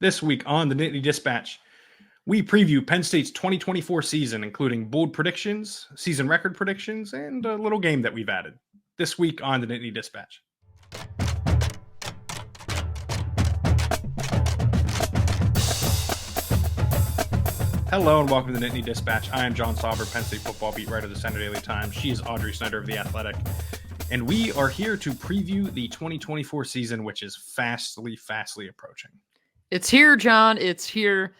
This week on the Nittany Dispatch, we preview Penn State's 2024 season, including bold predictions, season record predictions, and a little game that we've added. This week on the Nittany Dispatch. Hello and welcome to the Nittany Dispatch. I am John Sauber, Penn State football beat writer of the Center Daily Times. She is Audrey Snyder of The Athletic. And we are here to preview the 2024 season, which is fastly approaching. It's here, John. It's here.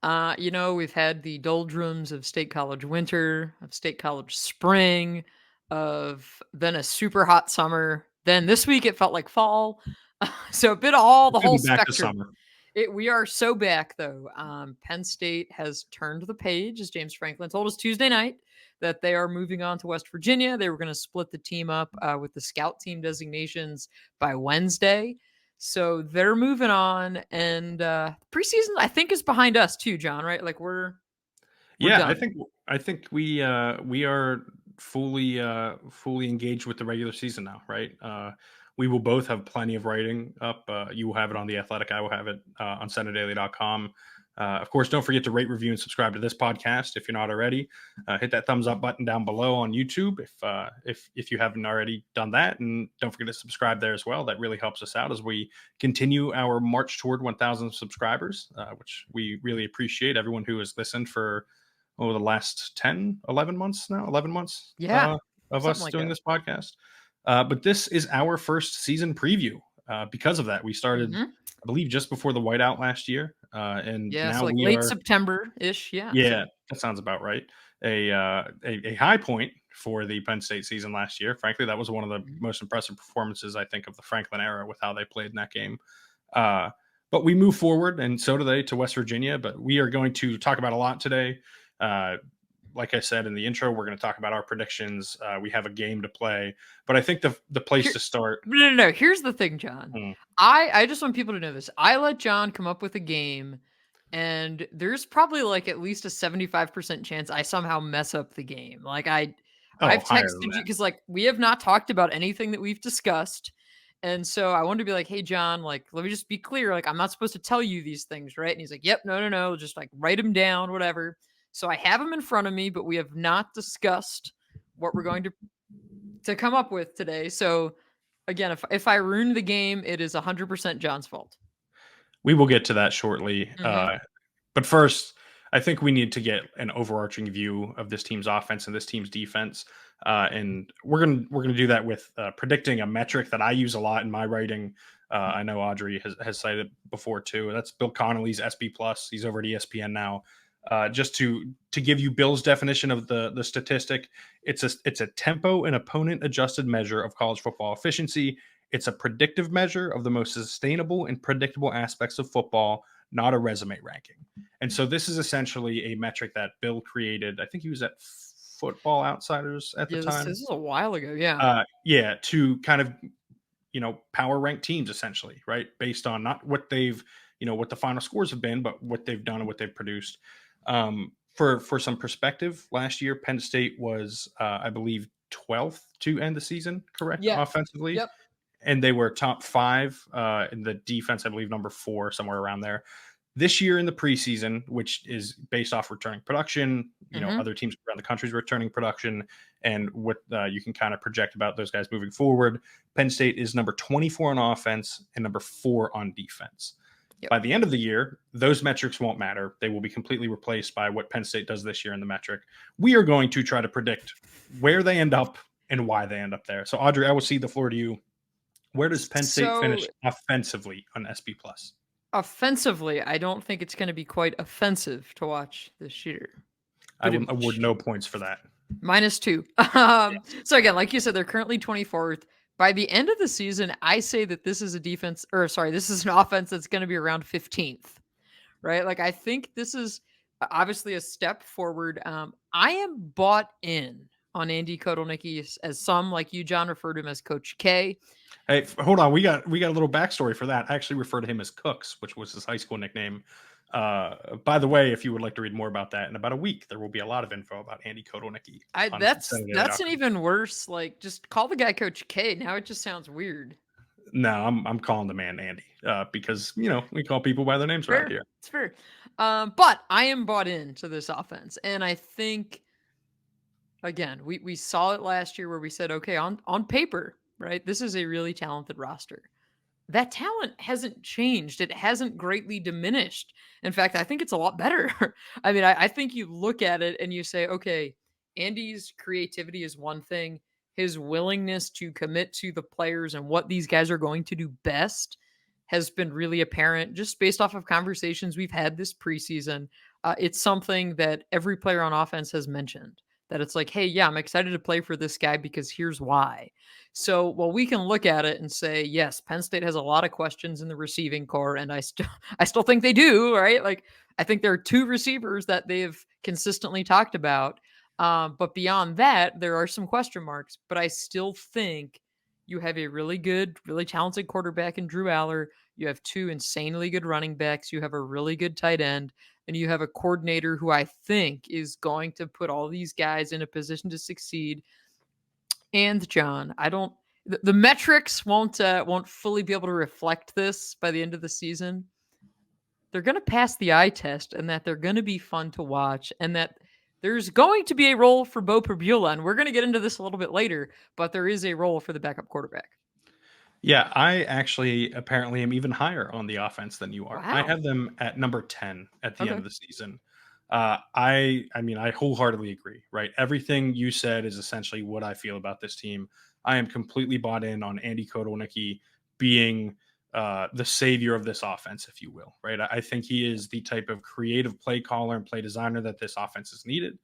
We've had the doldrums of State College winter, of State College spring, of then a super hot summer. Then this week it felt like fall. So a bit of the whole spectrum. We are so back, though. Penn State has turned the page, as James Franklin told us Tuesday night, that they are moving on to West Virginia. They were going to split the team up with the scout team designations by Wednesday. So they're moving on, and preseason I think is behind us too, John. Right? Like we're done. I think we are fully engaged with the regular season now. Right? We will both have plenty of writing up. You will have it on The Athletic. I will have it on CenterDaily.com. Of course, don't forget to rate, review, and subscribe to this podcast if you're not already. Hit that thumbs up button down below on YouTube if you haven't already done that, and don't forget to subscribe there as well. That really helps us out as we continue our march toward 1,000 subscribers, which we really appreciate. Everyone who has listened for the last 11 months now, 11 months of us doing this podcast. But this is our first season preview. Because of that, we started, I believe, just before the whiteout last year. And now so late September-ish. Yeah, that sounds about right. A high point for the Penn State season last year. Frankly, that was one of the most impressive performances, I think, of the Franklin era with how they played in that game. But we move forward, and so do they, to West Virginia. But we are going to talk about a lot today. Like I said in the intro, we're going to talk about our predictions. We have a game to play, but I think the place to start. No. Here's the thing, John. I just want people to know this. I let John come up with a game, and there's probably like at least a 75% chance I somehow mess up the game. Like I've texted you because like we have not talked about anything that we've discussed. And so I wanted to be like, hey, John, like, let me just be clear. Like, I'm not supposed to tell you these things, right? And he's like, yep, no. Just like write them down, whatever. So I have them in front of me, but we have not discussed what we're going to come up with today. So again, if I ruin the game, it is 100% John's fault. We will get to that shortly. But first, I think we need to get an overarching view of this team's offense and this team's defense. And we're gonna do that with predicting a metric that I use a lot in my writing. I know Audrey has cited before too. That's Bill Connolly's SB Plus. He's over at ESPN now. Just to give you Bill's definition of the statistic, it's a tempo and opponent adjusted measure of college football efficiency. It's a predictive measure of the most sustainable and predictable aspects of football, not a resume ranking. And so this is essentially a metric that Bill created. I think he was at Football Outsiders at the time. This is a while ago, to kind of power rank teams essentially, right? Based on not what they've what the final scores have been, but what they've done and what they've produced. For some perspective, last year Penn State was, I believe, 12th to end the season, correct? Yeah. Offensively. Yep. And they were top 5 in the defense, I believe, number 4, somewhere around there. This year in the preseason, which is based off returning production, other teams around the country is returning production, and what you can kind of project about those guys moving forward. Penn State is number 24 on offense and number 4 on defense. Yep. By the end of the year, those metrics won't matter. They will be completely replaced by what Penn State does this year in the metric. We are going to try to predict where they end up and why they end up there. So, Audrey, I will cede the floor to you. Where does Penn State finish offensively on SB Plus? Offensively, I don't think it's going to be quite offensive to watch this year. I would award no points for that. -2. So again, like you said, they're currently 24th. By the end of the season, I say that this is this is an offense that's going to be around 15th, right? Like, I think this is obviously a step forward. I am bought in on Andy Kotelnicki, as some, like you, John, refer to him as Coach K. Hey, hold on. We got a little backstory for that. I actually refer to him as Cooks, which was his high school nickname. By the way, if you would like to read more about that, in about a week, there will be a lot of info about Andy Kotelnicki. That's an even worse. Like, just call the guy Coach K. Now it just sounds weird. No, I'm calling the man Andy, because we call people by their names around Fair. here. It's fair. But I am bought into this offense, and I think again we saw it last year where we said, okay, on paper, right, this is a really talented roster. That talent hasn't changed. It hasn't greatly diminished. In fact, I think it's a lot better. I mean, I think you look at it and you say, okay, Andy's creativity is one thing. His willingness to commit to the players and what these guys are going to do best has been really apparent just based off of conversations we've had this preseason. It's something that every player on offense has mentioned that it's like, hey, yeah, I'm excited to play for this guy because here's why. So, well, we can look at it and say, yes, Penn State has a lot of questions in the receiving core, and I still think they do, right? Like, I think there are two receivers that they've consistently talked about, but beyond that, there are some question marks. But I still think you have a really good, really talented quarterback in Drew Allar. You have two insanely good running backs. You have a really good tight end, and you have a coordinator who I think is going to put all these guys in a position to succeed. And John, I don't. The metrics won't fully be able to reflect this by the end of the season. They're going to pass the eye test, and that they're going to be fun to watch, and that there's going to be a role for Bo Perbula, and we're going to get into this a little bit later. But there is a role for the backup quarterback. Yeah, I actually apparently am even higher on the offense than you are. I Wow. have them at number 10 at the end Okay. of the season. I mean, I wholeheartedly agree, right? Everything you said is essentially what I feel about this team. I am completely bought in on Andy Kotelnicki being the savior of this offense, if you will, right? I think he is the type of creative play caller and play designer that this offense is needed.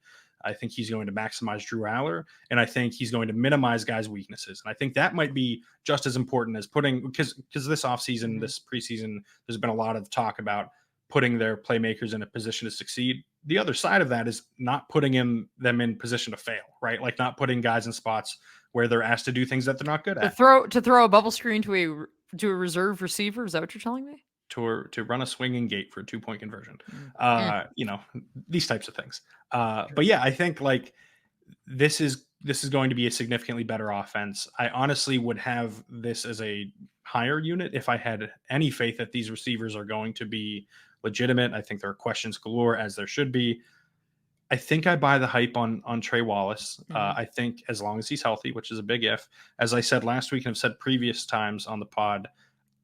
I think he's going to maximize Drew Allar, and I think he's going to minimize guys' weaknesses. And I think that might be just as important as putting, because this offseason, Mm-hmm. this preseason, there's been a lot of talk about putting their playmakers in a position to succeed. The other side of that is not putting them in position to fail, right? Like not putting guys in spots where they're asked to do things that they're not good at. To throw a bubble screen to a reserve receiver. Is that what you're telling me? To run a swinging gate for a 2-point conversion, Mm. these types of things. Sure. But yeah, I think like this is going to be a significantly better offense. I honestly would have this as a higher unit if I had any faith that these receivers are going to be legitimate. I think there are questions galore, as there should be. I think I buy the hype on Trey Wallace. Mm-hmm. I think as long as he's healthy, which is a big if, as I said last week and have said previous times on the pod,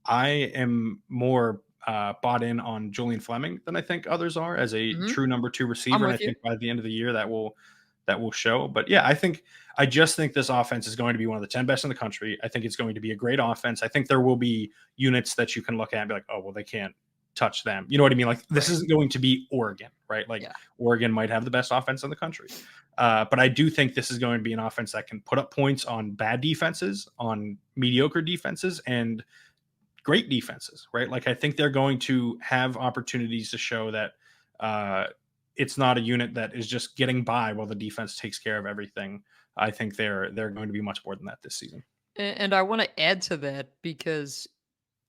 I am more bought in on Julian Fleming than I think others are as a Mm-hmm. true number two I'm receiver, and I with you. think by the end of the year that will show. But yeah, I just think this offense is going to be one of the 10 best in the country. I think it's going to be a great offense. I think there will be units that you can look at and be like, oh well, they can't touch them. You know what I mean? Like this Right. isn't going to be Oregon, right? Like Yeah. Oregon might have the best offense in the country. But I do think this is going to be an offense that can put up points on bad defenses, on mediocre defenses, and great defenses, right? Like I think they're going to have opportunities to show that it's not a unit that is just getting by while the defense takes care of everything. I think they're going to be much more than that this season. And I want to add to that because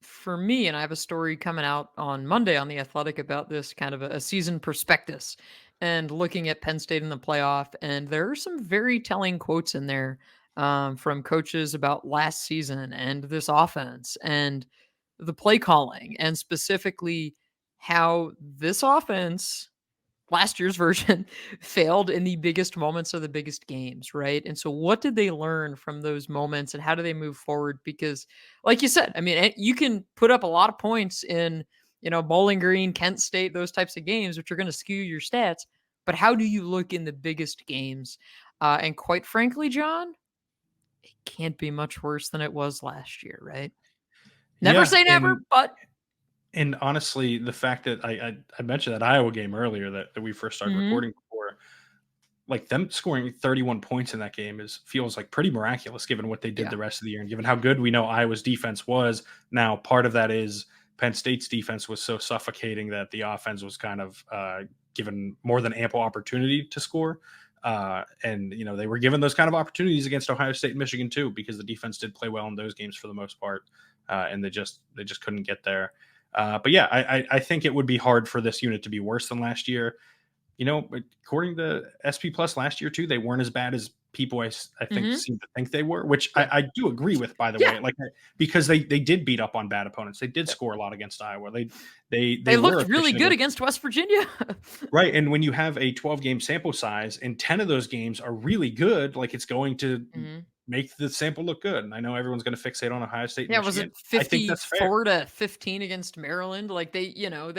for me, and I have a story coming out on Monday on The Athletic about this kind of a season prospectus and looking at Penn State in the playoff. And there are some very telling quotes in there from coaches about last season and this offense and the play calling, and specifically how this offense last year's version failed in the biggest moments of the biggest games, right? And so what did they learn from those moments and how do they move forward? Because like you said, I mean, you can put up a lot of points in, Bowling Green, Kent State, those types of games, which are going to skew your stats. But how do you look in the biggest games? And quite frankly, John, it can't be much worse than it was last year, right? Never Yeah, say never, but and honestly, the fact that I mentioned that Iowa game earlier that we first started mhm, recording before, like them scoring 31 points in that game feels like pretty miraculous given what they did yeah, the rest of the year and given how good we know Iowa's defense was. Now, part of that is Penn State's defense was so suffocating that the offense was kind of given more than ample opportunity to score. And they were given those kind of opportunities against Ohio State and Michigan too, because the defense did play well in those games for the most part, and they just couldn't get there. But yeah, I think it would be hard for this unit to be worse than last year. According to SP Plus last year too, they weren't as bad as people I think Mhm. seem to think they were, which Yeah. I do agree with, by the Yeah. way, like, because they did beat up on bad opponents. They did Yep. score a lot against Iowa. They They were looked really efficient good against. against West Virginia. Right, and when you have a 12-game sample size and 10 of those games are really good, like, it's going to Mhm. make the sample look good, and I know everyone's gonna fixate on Ohio State and Yeah, was it Michigan. I think that's fair. 54-15 against Maryland? Like, they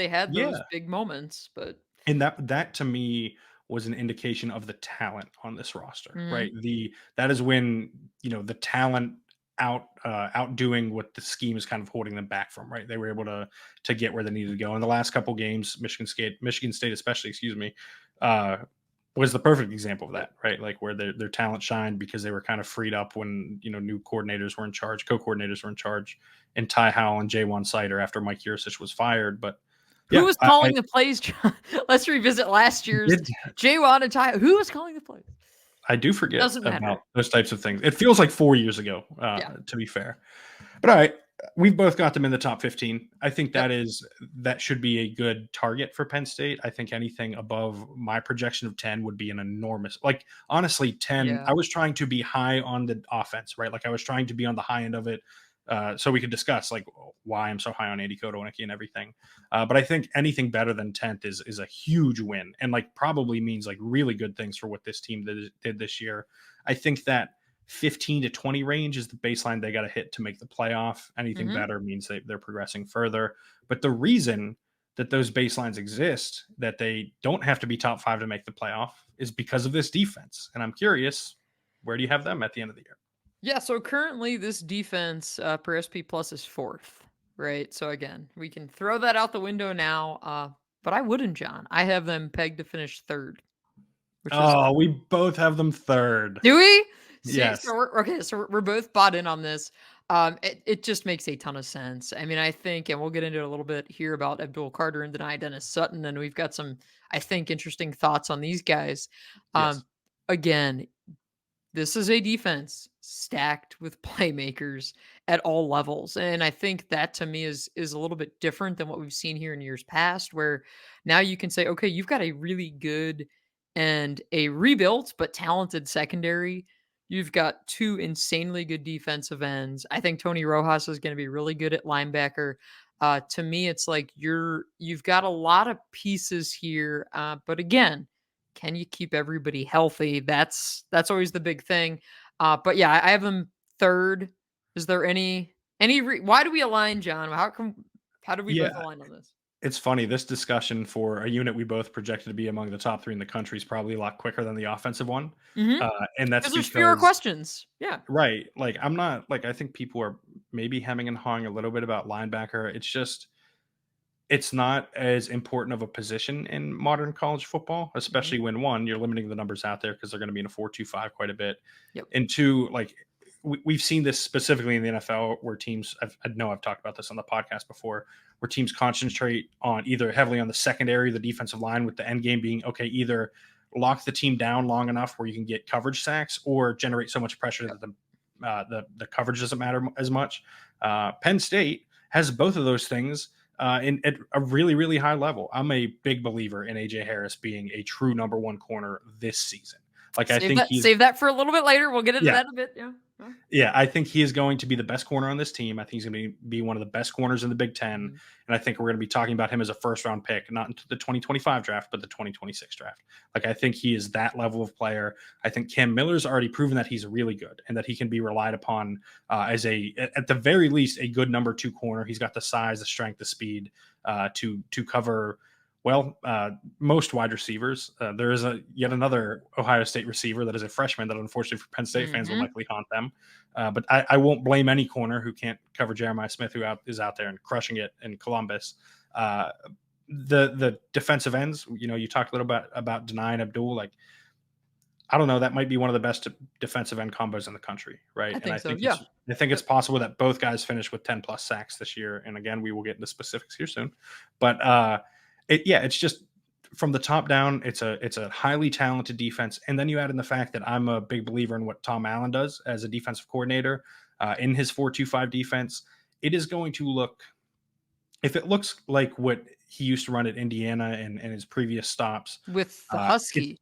had those Yeah. big moments, but And that to me was an indication of the talent on this roster, right? Mhm. That is when, the talent outdoing what the scheme is kind of holding them back from, right? They were able to get where they needed to go. In the last couple games, Michigan State especially, excuse me, uh, was the perfect example of Yep. that, right? Like where their talent shined because they were kind of freed up when new coordinators were in charge, co-coordinators were in charge, and Ty Howell and Jay Sider after Mike Yursich was fired. But Who yeah, was I calling the plays, John? Let's revisit last year's did Jaywan and Ty. Who was calling the plays? I do forget Doesn't about matter. those types of things. It feels like 4 years ago, Yeah. to be fair. But all right, we've both got them in the top 15. I think Yep. that should be a good target for Penn State. I think anything above my projection of 10 would be an enormous, like, honestly, 10. Yeah. I was trying to be high on the offense, right? Like I was trying to be on the high end of it. So we could discuss like why I'm so high on Andy Kotelnicki and everything. But I think anything better than 10th is a huge win, and like probably means like really good things for what this team did this year. I think that 15 to 20 range is the baseline they got to hit to make the playoff. Anything Mhm. better means they're progressing further. But the reason that those baselines exist, that they don't have to be top five to make the playoff, is because of this defense. And I'm curious, where do you have them at the end of the year? Yeah, so currently this defense, per SP plus is 4th, right? So again, we can throw that out the window now, but I wouldn't, John. I have them pegged to finish 3rd, which is Oh, we both have them third. do we? See, Yes. so we're okay, so we're both bought in on this. It just makes a ton of sense. I mean, I think, and we'll get into it a little bit here about Abdul Carter and Dani Dennis-Sutton, and we've got some, I think, interesting thoughts on these guys. Um, Yes. again, this is a defense stacked with playmakers at all levels, and I think that to me is a little bit different than what we've seen here in years past, where now you can say, okay, you've got a really good and a rebuilt but talented secondary. You've got two insanely good defensive ends. I think Tony Rojas is going to be really good at linebacker. To me, it's like you've got a lot of pieces here, but again, can you keep everybody healthy? That's always the big thing. But yeah, I have them 3rd. Is there why do we align, John? How do we both Yeah. align on this? It's funny. This discussion for a unit we both projected to be among the top three in the country is probably a lot quicker than the offensive one. Mhm. And that's Because there's fewer because, questions. Yeah. right, like I'm not like I think people are maybe hemming and hawing a little bit about linebacker. It's just it's not as important of a position in modern college football, Mhm. especially when one, you're limiting the numbers out there because they're going to be in a 4-2-5 quite a bit. Yep. And two, like we've seen this specifically in the NFL where teams, I know I've talked about this on the podcast before, where teams concentrate on either heavily on the secondary, the defensive line, with the end game being, okay, either lock the team down long enough where you can get coverage sacks or generate so much pressure Yep. that the coverage doesn't matter as much. Penn State has both of those things at a really, really high level. I'm a big believer in AJ Harris being a true number one corner this season. Like I think he's, Save that for a little bit later. We'll get into yeah, that in a bit. Yeah. Yeah. yeah, I think he is going to be the best corner on this team. I think he's going to be one of the best corners in the Big Ten. Mhm. And I think we're going to be talking about him as a first round pick, not into the 2025 draft, but the 2026 draft. Like, I think he is that level of player. I think Cam Miller's already proven that he's really good and that he can be relied upon as at the very least, a good number two corner. He's got the size, the strength, the speed to cover. Well, most wide receivers. There is yet another Ohio State receiver that is a freshman that, unfortunately for Penn State fans, will Mhm. likely haunt them. But I won't blame any corner who can't cover Jeremiah Smith, who is out there and crushing it in Columbus. Uh, the defensive ends, you talked a little bit about denying Abdul. Like, I don't know, that might be one of the best defensive end combos in the country, right? I And think so. Yeah. I think it's Yep. possible that both guys finish with 10 plus sacks this year. And again, we will get into specifics here soon. But it's just from the top down, it's a highly talented defense. And then you add in the fact that I'm a big believer in what Tom Allen does as a defensive coordinator in his 4-2-5 defense. It is going to look, if it looks like what he used to run at Indiana and his previous stops, With the it Husky.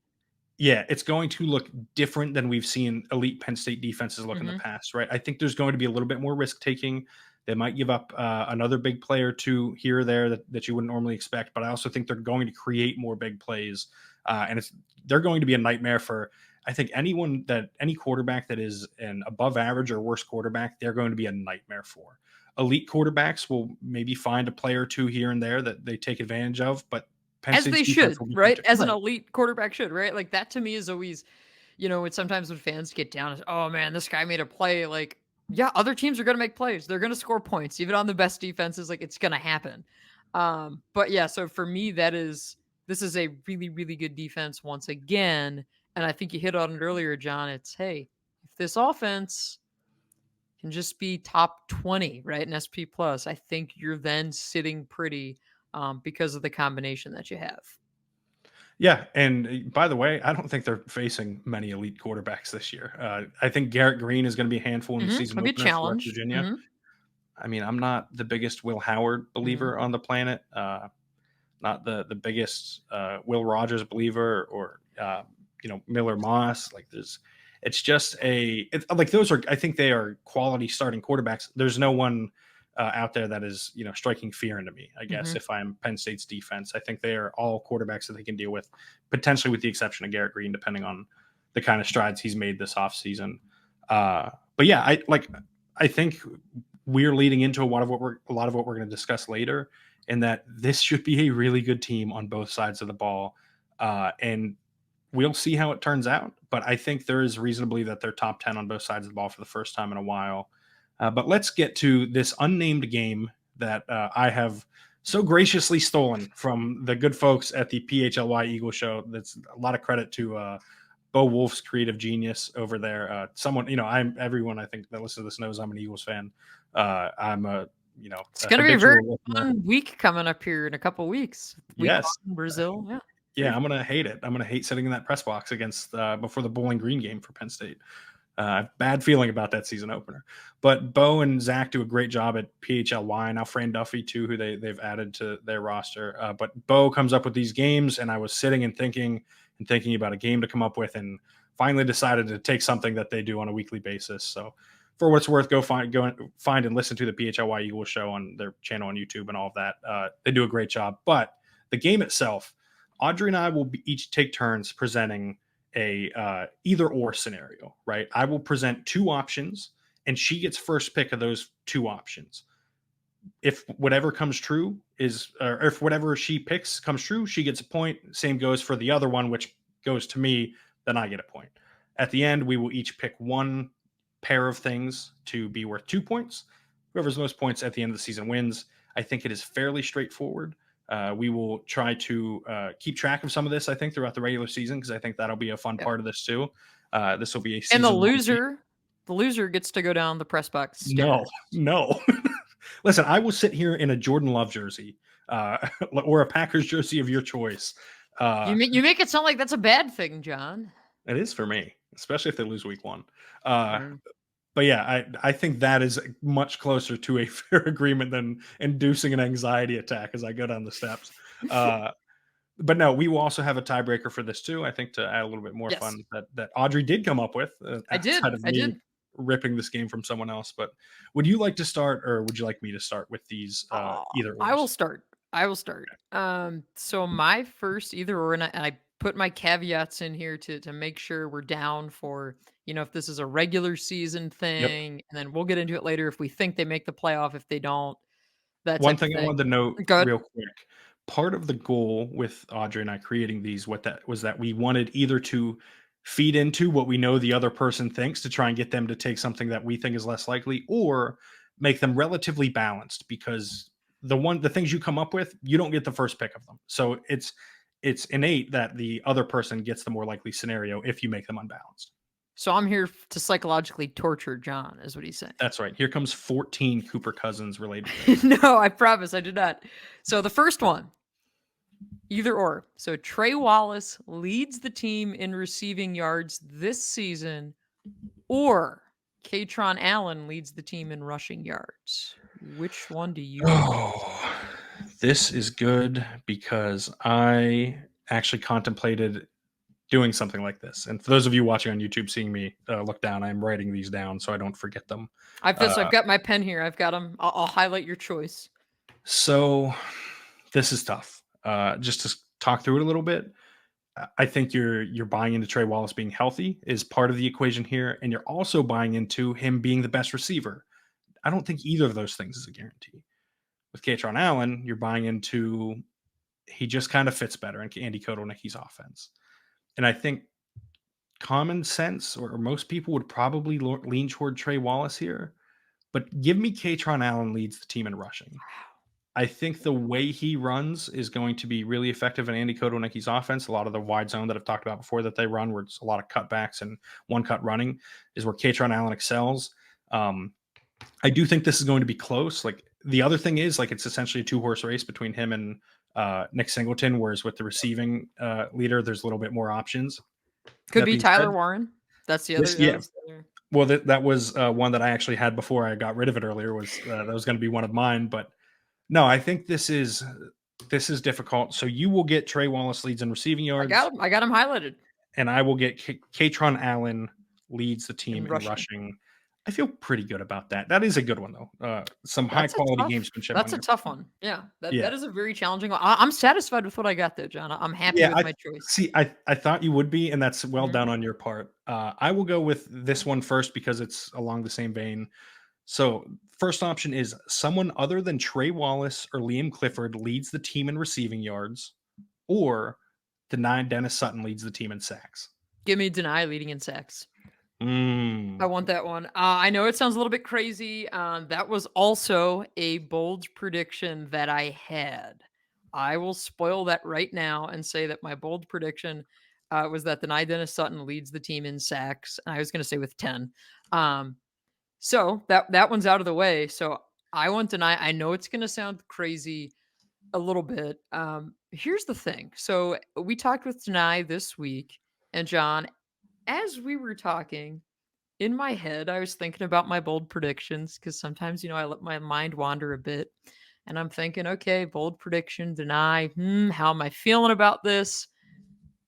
Yeah, it's going to look different than we've seen elite Penn State defenses look in the Mhm. past, right? I think there's going to be a little bit more risk taking. They might give up another big play or two here or there that you wouldn't normally expect, but I also think they're going to create more big plays, and they're going to be a nightmare for. I think any quarterback that is an above average or worse quarterback, they're going to be a nightmare for. Elite quarterbacks will maybe find a play or two here and there that they take advantage of, but Penn As State's they defense should, will be right? As an right. elite quarterback should, right? Like, that to me is always, it's sometimes when fans get down, it's, "Oh, man, this guy made a play," like, yeah, other teams are gonna make plays. They're gonna score points, even on the best defenses, like, it's gonna happen. But yeah, so for me, this is a really, really good defense once again, and I think you hit on it earlier, John. It's, hey, if this offense can just be top 20, right, in SP plus, I think you're then sitting pretty, because of the combination that you have. Yeah, and by the way, I don't think they're facing many elite quarterbacks this year. I think Garrett Green is going to be a handful in the Mhm, season it'll be a opener for West challenge. Virginia. Mhm, I mean, I'm not the biggest Will Howard mhm. believer on the planet. Not the biggest Will Rogers believer or Miller Moss. Like it's just like those are. I think they are quality starting quarterbacks. There's no one out there that is striking fear into me. I guess Mhm. if I'm Penn State's defense, I think they are all quarterbacks that they can deal with, potentially with the exception of Garrett Green, depending on the kind of strides he's made this offseason. But yeah, I think we're leading into a lot of what we're going to discuss later, and that this should be a really good team on both sides of the ball. And we'll see how it turns out. But I think there is reason to believe that they're top 10 on both sides of the ball for the first time in a while. But let's get to this unnamed game that I have so graciously stolen from the good folks at the PHLY Eagle Show. That's a lot of credit to Bo Wolf's creative genius over there. Someone, I'm everyone I think that listens to this knows I'm an Eagles fan. I'm It's a gonna be a very habitual listener. fun week coming up here in a couple weeks. Week Yes. 1 in Brazil, yeah. Very Yeah, I'm gonna hate it. I'm gonna hate sitting in that press box against before the Bowling Green game for Penn State. Bad feeling about that season opener. But Bo and Zach do a great job at PHLY. Now Fran Duffy too, who they've added to their roster. But Bo comes up with these games, and I was sitting and thinking about a game to come up with, and finally decided to take something that they do on a weekly basis. So for what it's worth, go find and listen to the PHLY Eagles show on their channel on YouTube and all of that. They do a great job. But the game itself, Audrey and I will each take turns presenting a either or scenario, right? I will present two options, and she gets first pick of those two options. If whatever comes true or if whatever she picks comes true, she gets a point. Same goes for the other one, which goes to me, then I get a point. At the end, we will each pick one pair of things to be worth 2 points. Whoever's most points at the end of the season wins. I think it is fairly straightforward. We will try to keep track of some of this, I think, throughout the regular season, because I think that'll be a fun Yep. part of this too. This will be a And the season long. loser gets to go down the press box No, stairs. no. Listen, I will sit here in a Jordan Love jersey or a Packers jersey of your choice. Uh, You make it sound like that's a bad thing, John. it is for me, especially if they lose week one. Uh, Mm. but yeah, I think that is much closer to a fair agreement than inducing an anxiety attack as I go down the steps. Uh, but no, we will also have a tiebreaker for this too. I think to add a little bit more Yes. fun that Audrey did come up with I outside did, of I me did. ripping this game from someone else. But would you like to start, or would you like me to start with these Uh, either I will ors? start. I will start. So my first either or, and I put my caveats in here to make sure we're down for, if this is a regular season Yep. thing, and then we'll get into it later if we think they make the playoff, if they don't, that One type of thing I thing. wanted to note Good. real quick. Part of the goal with Audrey and I creating these, what that was that we wanted either to feed into what we know the other person thinks to try and get them to take something that we think is less likely, or make them relatively balanced, because the things you come up with, you don't get the first pick of them. So it's innate that the other person gets the more likely scenario if you make them unbalanced. So I'm here to psychologically torture John, is what he's saying. That's right. Here comes 14 Cooper Cousins related picks. No, I promise I did not. So the first one, either or. So Trey Wallace leads the team in receiving yards this season, or Kaytron Allen leads the team in rushing yards. Which one do you want? Oh, this is good because I actually contemplated doing something like this. And for those of you watching on YouTube, seeing me look down, I'm writing these down so I don't forget them. I've Uh, got my pen here. I've got them. I'll highlight your choice. so this is tough. Just to talk through it a little bit, I think you're buying into Trey Wallace being healthy is part of the equation here, and you're also buying into him being the best receiver. I don't think either of those things is a guarantee. With Kaytron Allen, you're buying into he just kind of fits better in Andy Kotelnicki's offense. And I think common sense or most people would probably lean toward Trey Wallace here, but give me Kaytron Allen leads the team in rushing. I think the way he runs is going to be really effective in Andy Kotelnicki's offense. A lot of the wide zone that I've talked about before that they run, where it's a lot of cutbacks and one cut running, is where Kaytron Allen excels. I do think this is going to be close. Like the other thing is, like it's essentially a 2-horse race between him and Nick Singleton, whereas with the receiving leader, there's a little bit more options. Could That be being Tyler said, Warren. That's the other. this That yeah, was the other. well that was one that I actually had before I got rid of it earlier. Was that was going to be one of mine, but no, I think this is difficult. So you will get Trey Wallace leads in receiving I got yards, him. I got him highlighted and I will get Kaytron Allen leads the in team in rushing. rushing. I feel pretty good about that. That is a good one though. Some high quality gamesmanship on That's a your tough one. Yeah, yeah. that is a very challenging one. I'm satisfied with what I got there, John. I'm happy Yeah, with I my choice. see. I thought you would be, and that's well Mhm. done on your part. I will go with this one first because it's along the same vein. So, first option is someone other than Trey Wallace or Liam Clifford leads the team in receiving yards, or Dani Dennis-Sutton leads the team in sacks. Give me Dani leading in sacks. I Mm, want that one. I know it sounds a little bit crazy. That was also a bold prediction that I had. I will spoil that right now and say that my bold prediction was that Dani Dennis-Sutton leads the team in sacks. I was going to say with 10. Um, so that one's out of the way. So I want Dani. I know it's going to sound crazy a little bit. Here's the thing. So we talked with Dani this week, and John, as we were talking, in my head, I was thinking about my bold predictions because sometimes, I let my mind wander a bit. And I'm thinking, okay, bold prediction, Dani. How am I feeling about this?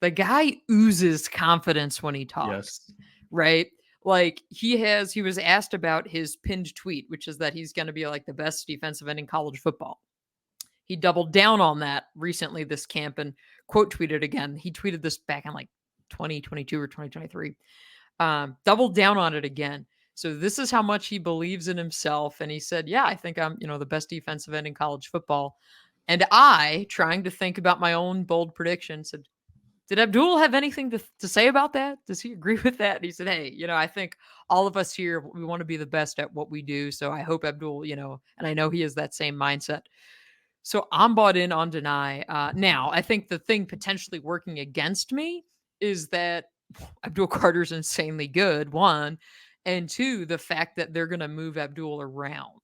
The guy oozes confidence when he yes. talks, right? Like he was asked about his pinned tweet, which is that he's going to be like the best defensive end in college football. He doubled down on that recently this camp and quote tweeted again. He tweeted this back in like 2022 or 2023. Doubled down on it again. So this is how much he believes in himself. And he said, yeah, I think I'm, the best defensive end in college football. And I, trying to think about my own bold prediction, said, did Abdul have anything to say about that? Does he agree with that? And he said, hey, I think all of us here, we want to be the best at what we do. So I hope Abdul, and I know he has that same mindset. So I'm bought in on Dani. Now, I think the thing potentially working against me is that Abdul Carter's insanely good, one, and two, the fact that they're going to move Abdul around.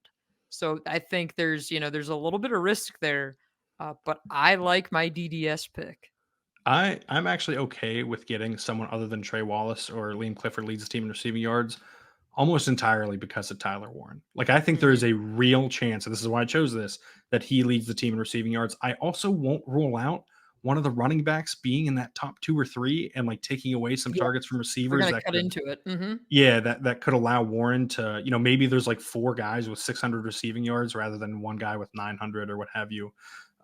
So I think there's a little bit of risk there, but I like my DDS pick. I'm actually okay with getting someone other than Trey Wallace or Liam Clifford leads the team in receiving yards almost entirely because of Tyler Warren. Like I think there Mhm. is a real chance, and this is why I chose this, that he leads the team in receiving yards. I also won't rule out one of the running backs being in that top 2 or 3 and like taking away some Yeah, targets from we're receivers going to that cut could into it. yeah, that could allow Warren to, maybe there's like 4 guys with 600 receiving yards rather than one guy with 900 or what have you.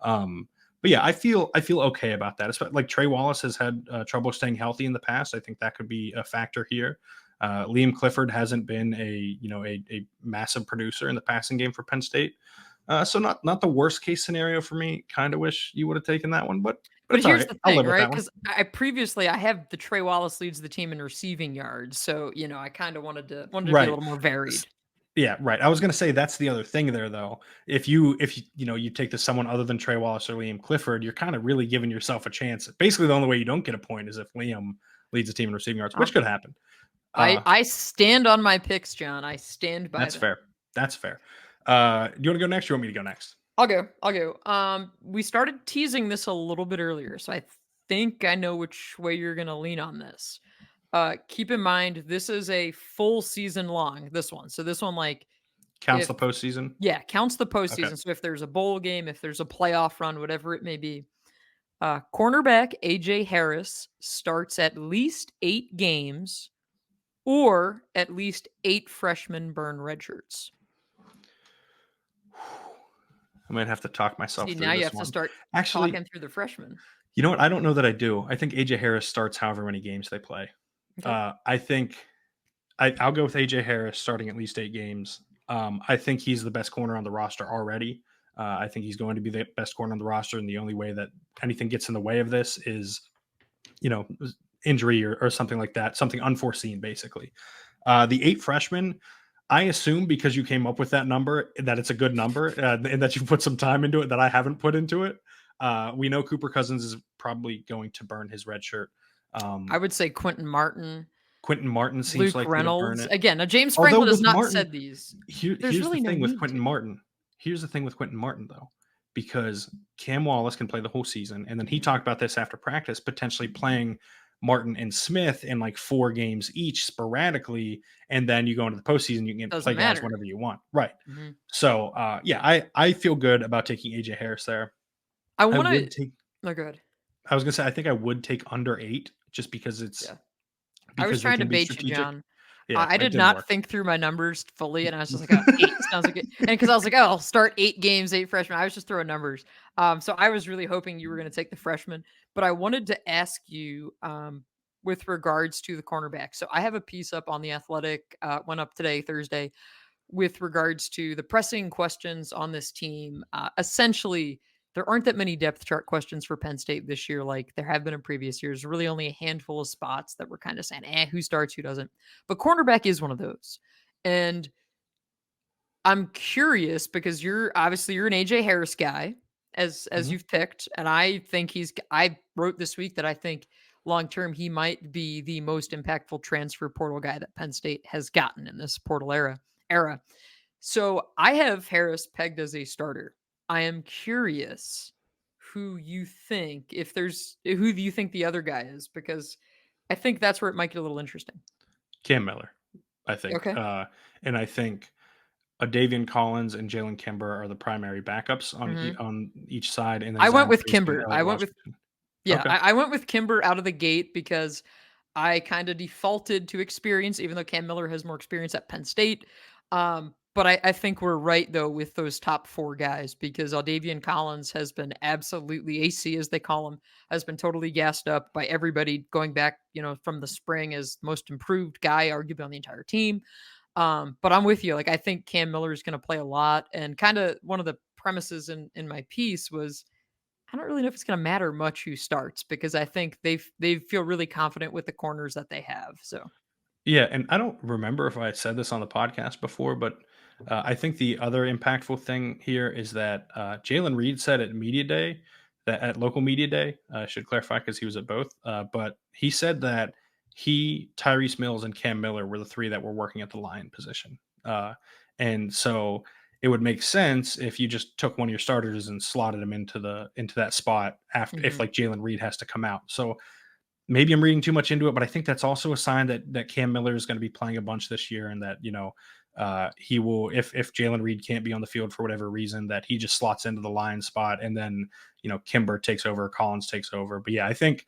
But yeah, I feel okay about that. Like Trey Wallace has had trouble staying healthy in the past. I think that could be a factor here. Liam Clifford hasn't been a massive producer in the passing game for Penn State. So not the worst case scenario for me. Kind of wish you would have taken that one, but But it's all here's right. the I'll thing, live with right? that one. Because I have the Trey Wallace leads the team in receiving yards, so I kind of wanted to be a Right. little more varied. Yeah, right. I was gonna say that's the other thing there, though. If you take to someone other than Trey Wallace or Liam Clifford, you're kind of really giving yourself a chance. Basically, the only way you don't get a point is if Liam leads the team in receiving yards, which Um, could happen. Uh, I stand on my picks, John. I stand by that's them. fair. That's fair. Do you want to go next? Or you want me to go next? I'll go. I'll go. We started teasing this a little bit earlier, so I think I know which way you're gonna lean on this. Keep in mind this is a full season long. This one, so this one like Counts if the postseason. yeah counts the Okay. postseason. So if there's a bowl game, if there's a playoff run, whatever it may be. Cornerback AJ Harris starts at least 8 games, or at least 8 freshmen burn red shirts. I might have to talk myself See, through now you this have to one. start Actually, talking through the freshmen. you know what? I don't know that I do. I think AJ Harris starts however many games they play. Okay. I think I'll go with AJ Harris starting at least 8 games. I think he's the best corner on the roster already. I think he's going to be the best corner on the roster, and the only way that anything gets in the way of this is, you know, injury or something like that, something unforeseen, basically. The 8 freshmen, I assume because you came up with that number that it's a good number and that you put some time into it that I haven't put into it. We know Cooper Cousins is probably going to burn his red shirt. I would say Quentin Martin, Quentin Martin seems Luke likely to burn Reynolds. it. Again, now James Although Franklin has with not Martin, said these. There's here's the really no thing with need Quentin to. Martin. Here's the thing with Quentin Martin, though, because Cam Wallace can play the whole season, and then he talked about this after practice, potentially playing Martin and Smith in like 4 games each sporadically, and then you go into the postseason, you can play Doesn't guys matter. whenever you want, right? hmm So, yeah, I feel good about taking AJ Harris there. I I want to. would take. No, good. I was gonna say I think I would take under 8 just because Yeah. it's I was they trying to can be bait you, strategic. John. Yeah, I it did didn't not work. think through my numbers fully, and I was just like, "Oh, 8 sounds like it." And because I was like, "Oh, I'll start 8 games, 8 freshmen." I was just throwing numbers. So I was really hoping you were going to take the freshman, but I wanted to ask you with regards to the cornerback. So I have a piece up on the Athletic, went up today, Thursday, with regards to the pressing questions on this team. Essentially, there aren't that many depth chart questions for Penn State this year, like there have been in previous years. Really, only a handful of spots that we're kind of saying, who starts, who doesn't. But cornerback is one of those. And I'm curious because you're an AJ Harris guy, as Mhm. you've picked, and I think I wrote this week that I think long term he might be the most impactful transfer portal guy that Penn State has gotten in this portal era. So I have Harris pegged as a starter. I am curious who you think, who do you think the other guy is, because I think that's where it might get a little interesting. Cam Miller, I think, Okay. and I think Davian Collins and Jalen Kimber are the primary backups hmm on each side, and then I went Zach with Tracy and Kimber. Elliot Washington. Yeah, Okay. I went with Kimber out of the gate because I kind of defaulted to experience, even though Cam Miller has more experience at Penn State. But I think we're right though with those top 4 guys, because Aldavian Collins has been absolutely AC, as they call him, has been totally gassed up by everybody going back, from the spring as most improved guy, arguably on the entire team. But I'm with you. Like I think Cam Miller is going to play a lot, and kind of one of the premises in my piece was I don't really know if it's going to matter much who starts, because I think they feel really confident with the corners that they have. So Yeah, and I don't remember if I had said this on the podcast before, but I think the other impactful thing here is that Jalen Reed said at media day, that at local media day, I should clarify because he was at both, but he said that Tyrese Mills, and Cam Miller were the 3 that were working at the line position, and so it would make sense if you just took one of your starters and slotted him into that spot after, if mhm. like Jalen Reed has to come out. So maybe I'm reading too much into it, but I think that's also a sign that Cam Miller is going to be playing a bunch this year, and that he will, if Jalen Reed can't be on the field for whatever reason, that he just slots into the line spot, and then Kimber takes over, Collins takes over. But yeah, I think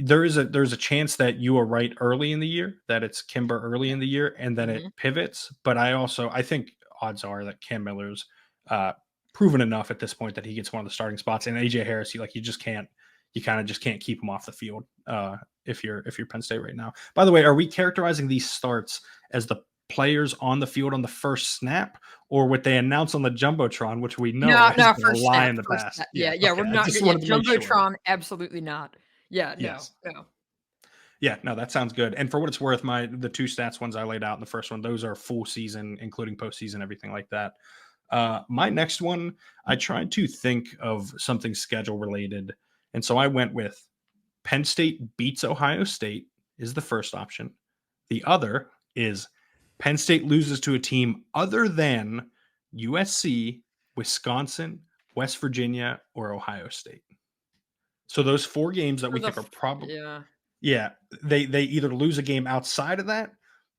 there's a chance that you are right early in the year, that it's Kimber early in the year, and then it Mhm. pivots. But I think odds are that Cam Miller's uh, proven enough at this point that he gets one of the starting spots, and AJ Harris, you just can't, you kind of just can't keep him off the field if you're Penn State right now. By the way, are we characterizing these starts as the players on the field on the first snap, or what they announce on the jumbotron, which we know No, has no, been a first lie snap, in the first past? snap. Yeah, Yeah, we're okay. I not just good. Yeah, wanted to make sure. jumbotron, absolutely not. Yeah, no, Yes. no. Yeah, no, that sounds good. And for what it's worth, the 2 stats ones I laid out in the first one, those are full season, including postseason, everything like that. My next one, I tried to think of something schedule related, and so I went with Penn State beats Ohio State is the first option. The other is Penn State loses to a team other than USC, Wisconsin, West Virginia, or Ohio State. So those 4 games that For we the think are f probably, Yeah. yeah, they either lose a game outside of that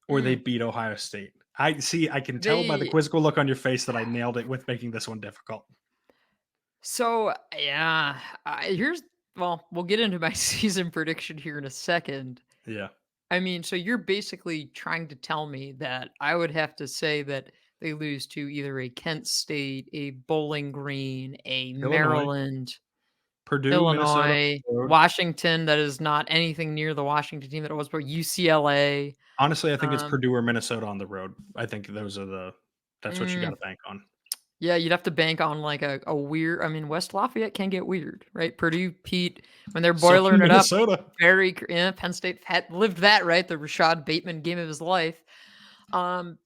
or they Mm. beat Ohio State. I see. I can tell by the They quizzical look on your face that I nailed it with making this one difficult. So, yeah, we'll get into my season prediction here in a second. Yeah. I mean, so you're basically trying to tell me that I would have to say that they lose to either a Kent State, a Bowling Green, a Illinois, Maryland, Purdue, Minnesota Illinois, on the road. Washington, that is not anything near the Washington team that it was, but UCLA. Honestly, I think it's Um, Purdue or Minnesota on the road. I think that's what you mm, gotta bank on. yeah, you'd have to bank on like a weird. I mean, West Lafayette can get weird, right? Purdue, Pete, when they're So can boiling it up, Minnesota. yeah, Penn State had lived that, right? The Rashad Bateman game of his life. Um,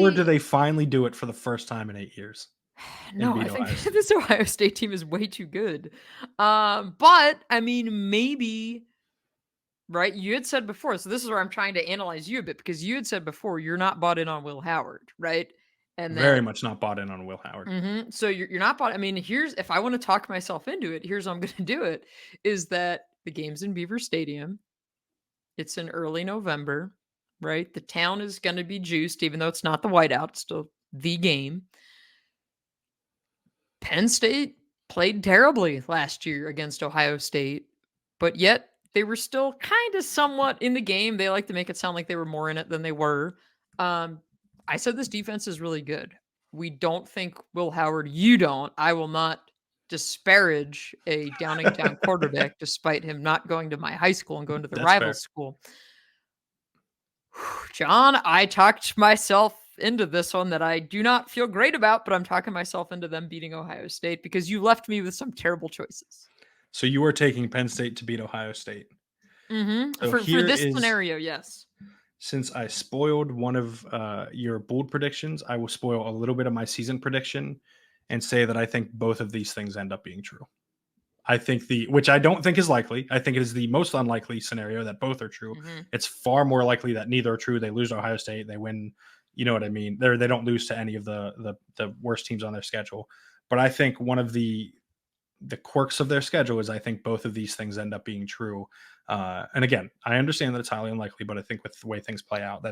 Or do I they finally do it for the first time in 8 years and no, I beat think Ohio State? this Ohio State team is way too good. But I mean, maybe right? You had said before, so this is where I'm trying to analyze you a bit because you had said before you're not bought in on Will Howard, right? And Very that much not bought in on Will Howard. so you're not bought. I mean, here's if I want to talk myself into it, here's how I'm going to do it: is that the game's in Beaver Stadium? It's in early November, right? The town is going to be juiced, even though it's not the whiteout. It's still the game. Penn State played terribly last year against Ohio State, but yet they were still kind of somewhat in the game. They like to make it sound like they were more in it than they were. Um, I said this defense is really good. We don't think Will Howard. You don't. I will not disparage a Downingtown quarterback despite him not going to my high school and going to the That's rival fair. school. John, I talked myself into this one that I do not feel great about, but I'm talking myself into them beating Ohio State because you left me with some terrible choices. So you are taking Penn State to beat Ohio State. So For here this is, scenario, yes. since I spoiled one of your bold predictions, I will spoil a little bit of my season prediction and say that I think both of these things end up being true. I think which I don't think is likely. I think it is the most unlikely scenario that both are true. hmm It's far more likely that neither are true. They lose to Ohio State, they win. You know what I mean? They don't lose to any of the worst teams on their schedule. But I think one of the quirks of their schedule is I think both of these things end up being true. And again, I understand that it's highly unlikely, but I think with the way things play out,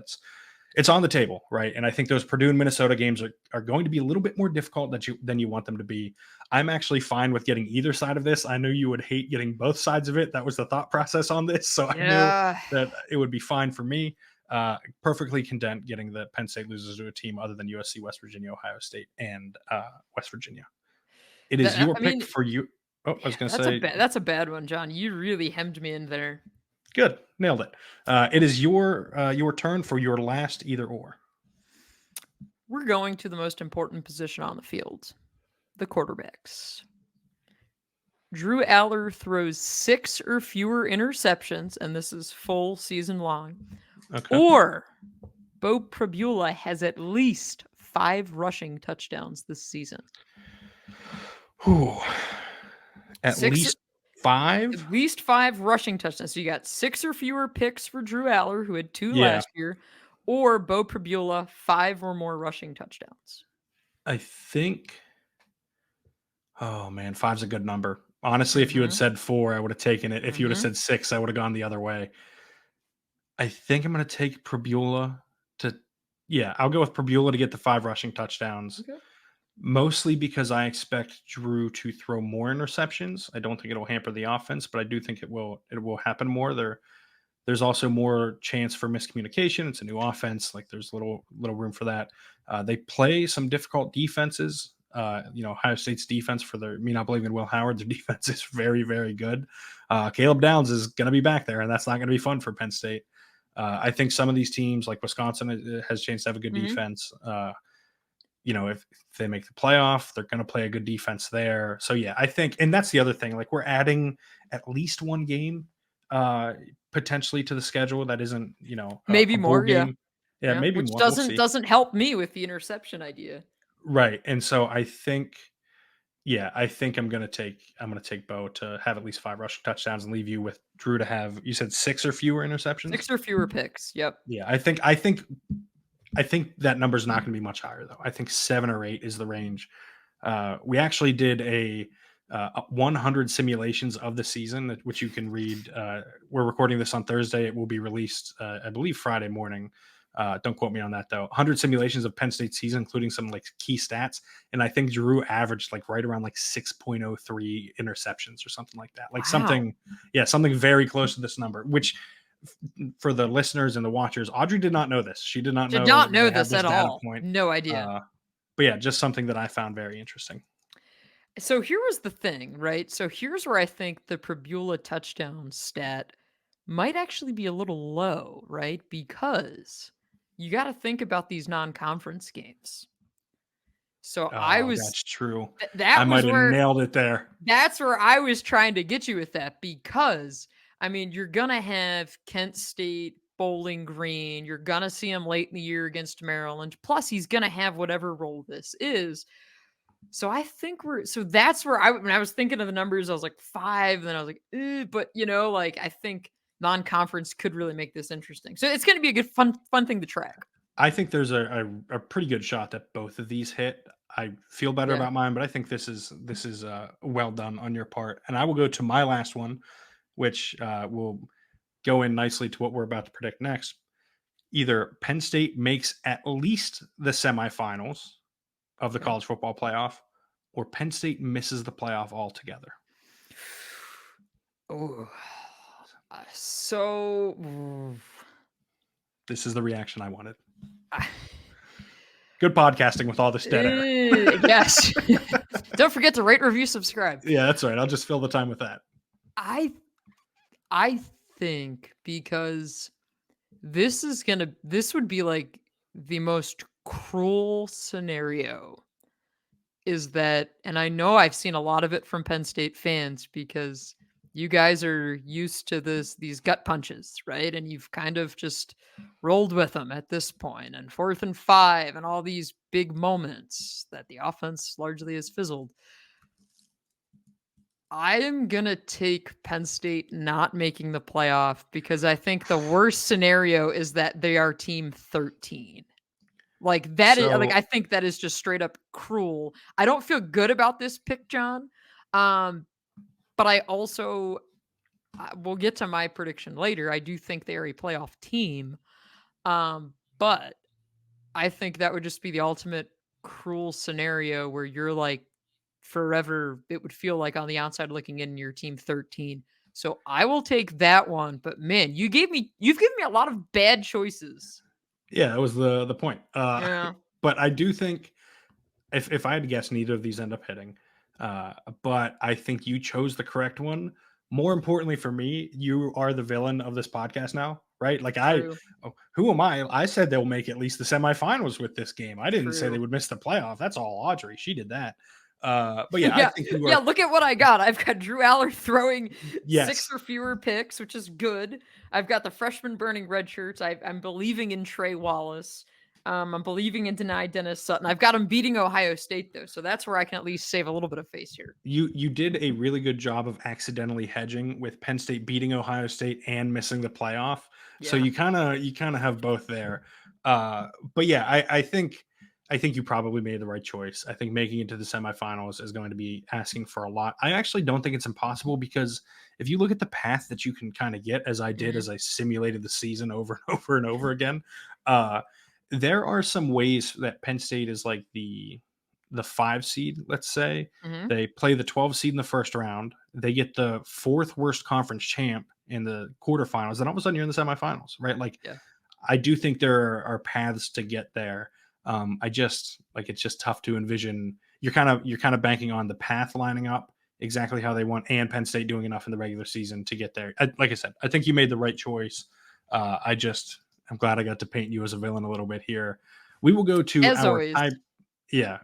it's on the table, right? And I think those Purdue and Minnesota games are going to be a little bit more difficult than you want them to be. I'm actually fine with getting either side of this. I knew you would hate getting both sides of it. That was the thought process on this, so I knew Yeah. that it would be fine for me. Perfectly content getting that Penn State loses to a team other than USC, West Virginia, Ohio State, and West Virginia. It is your I pick mean, for you. Oh, I was going to say, that's a bad one, John. You really hemmed me in there. good, nailed it. It is your turn for your last either or. We're going to the most important position on the field, the quarterbacks. Drew Aller throws 6 or fewer interceptions, and this is full season long. Okay. Or Bo Prabula has at least 5 rushing touchdowns this season. Whew. At 6 least 5? At least 5 rushing touchdowns. So you got 6 or fewer picks for Drew Aller, who had 2 Yeah. last year, or Bo Prabula, 5 or more rushing touchdowns. I think, oh man, 5's a good number. Honestly, if you had Mhm. said 4, I would have taken it. If you would have Mhm. said 6, I would have gone the other way. I think I'm going to take Prabula to, yeah, I'll go with Prabula to get the 5 rushing touchdowns. Okay. Mostly because I expect Drew to throw more interceptions. I don't think it'll hamper the offense, but I do think it will happen more. There's also more chance for miscommunication. It's a new offense. Like there's little room for that. They play some difficult defenses. Ohio State's defense me not believing in Will Howard, their defense is very, very good. Caleb Downs is going to be back there, and that's not going to be fun for Penn State. I think some of these teams, like Wisconsin, has a chance to have a good Mhm. defense. If they make the playoff, they're going to play a good defense there. So yeah, I think, and that's the other thing. Like we're adding at least one game potentially to the schedule that isn't Maybe a bowl more, yeah. game. Yeah, Yeah, maybe which more. We'll see. doesn't help me with the interception idea. Right, and so I think, yeah, I think I'm gonna take Bo to have at least 5 rushing touchdowns and leave you with Drew to have, you said 6 or fewer interceptions. 6 or fewer picks. Yep. Yeah, I think that number's not going to be much higher though. I think 7 or 8 is the range. We actually did a 100 simulations of the season, which you can read. We're recording this on Thursday. It will be released, I believe, Friday morning. Don't quote me on that though. 100 simulations of Penn State season, including some like key stats, and I think Drew averaged like right around like 6.03 interceptions or something like that. Like Wow. something very close to this number. Which, for the listeners and the watchers, Audrey did not know this. She did not Did know not that know I have this this at data all. point. No idea. But yeah, just something that I found very interesting. So here was the thing, right? So here's where I think the Prabula touchdown stat might actually be a little low, right? Because you got to think about these non-conference games. So I Oh, was that's true. I that was might have where nailed it there. that's where I was trying to get you with that, because I mean, you're going to have Kent State, Bowling Green, you're going to see him late in the year against Maryland. Plus he's going to have whatever role this is. So I think that's where when I was thinking of the numbers, I was like 5, and then I was like, but like I think non-conference could really make this interesting. So it's going to be a good fun thing to track. I think there's a pretty good shot that both of these hit. I feel better Yeah. about mine, but I think this is well done on your part. And I will go to my last one, which will go in nicely to what we're about to predict next. Either Penn State makes at least the semifinals of the Okay. college football playoff, or Penn State misses the playoff altogether. Oh, so This is the reaction I wanted. Good podcasting with all this dead air. Yes. Don't forget to rate, review, subscribe. Yeah, that's right. I'll just fill the time with that. I think because this would be like the most cruel scenario, is that, and I know I've seen a lot of it from Penn State fans, because you guys are used to these gut punches, right? And you've kind of just rolled with them at this point, and 4th and 5 and all these big moments that the offense largely has fizzled. I am going to take Penn State not making the playoff, because I think the worst scenario is that they are team 13. Like that is like, I think that is just straight up cruel. I don't feel good about this pick, John. But I also we'll get to my prediction later. I do think they are a playoff team. But I think that would just be the ultimate cruel scenario, where you're like, forever, it would feel like on the outside looking in, your team 13. So I will take that one. But man, you've given me a lot of bad choices. Yeah, that was the point. Yeah. But I do think, if I had to guess, neither of these end up hitting. But I think you chose the correct one. More importantly for me, you are the villain of this podcast now, right? Like who am I? I said they'll make at least the semifinals with this game. I didn't say they would miss the playoff. That's all Audrey. She did that. But yeah, I think you are. Yeah, look at what I got. I've got Drew Allar throwing 6 Yes. or fewer picks, which is good. I've got the freshman burning red shirts. I'm believing in Trey Wallace. I'm believing in Dani Dennis-Sutton. I've got him beating Ohio State, though, so that's where I can at least save a little bit of face here. You did a really good job of accidentally hedging with Penn State beating Ohio State and missing the playoff. Yeah. So you kind of have both there. But yeah, I think you probably made the right choice. I think making it to the semifinals is going to be asking for a lot. I actually don't think it's impossible, because if you look at the path that you can kind of get, as I did, as I simulated the season over and over and over again, there are some ways that Penn State is like the 5 seed, let's say. They play the 12 seed in the first round. They get the 4th worst conference champ in the quarterfinals. Then all of a sudden you're in the semifinals, right? Like, yeah. I do think there are paths to get there. I just like, it's just tough to envision. You're kind of banking on the path lining up exactly how they want, and Penn State doing enough in the regular season to get there. Like I said, I think you made the right choice. I'm glad I got to paint you as a villain a little bit here. We will go to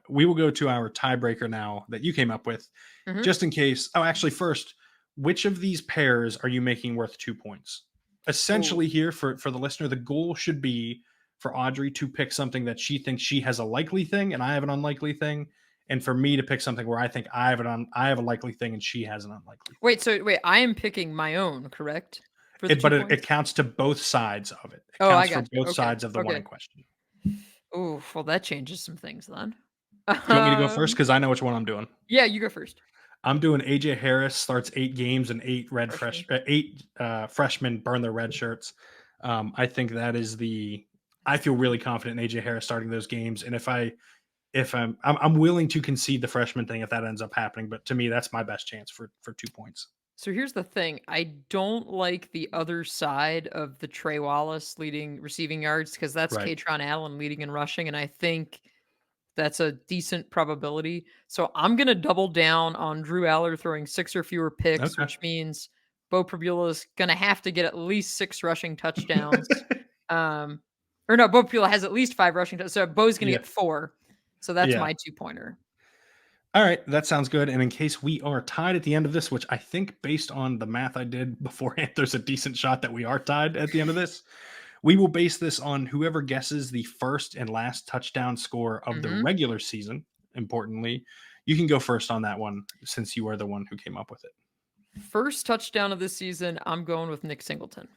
we will go to our tiebreaker now that you came up with, just in case. Oh, actually, first, which of these pairs are you making worth 2 points? Essentially, here for the listener, the goal should be for Audrey to pick something that she thinks she has a likely thing and I have an unlikely thing, and for me to pick something where I think I have a likely thing and she has an unlikely thing. Wait, I am picking my own, correct? It counts to both sides of it. It counts for both sides of the one in question. Oh, well, that changes some things then. Do you want me to go first? Because I know which one I'm doing. Yeah, you go first. I'm doing AJ Harris starts 8 games and 8 freshmen burn their red shirts. I think that is the I feel really confident in AJ Harris starting those games. And if I'm willing to concede the freshman thing if that ends up happening, but to me, that's my best chance for 2 points. So here's the thing. I don't like the other side of the Trey Wallace leading receiving yards because that's Right. Kaytron Allen leading in rushing, and I think that's a decent probability. So I'm gonna double down on Drew Allar throwing 6 or fewer picks, Okay. which means Bo Prabula is gonna have to get at least 6 rushing touchdowns. Or no, Bo Prabula has at least 5 rushing touchdowns. So Bo's gonna Yeah. get 4. So that's Yeah. my 2-pointer. All right, that sounds good. And in case we are tied at the end of this, which I think based on the math I did beforehand, there's a decent shot that we are tied at the end of this. We will base this on whoever guesses the first and last touchdown score of the Mhm. regular season. Importantly, you can go first on that one since you are the one who came up with it. First touchdown of the season, I'm going with Nick Singleton.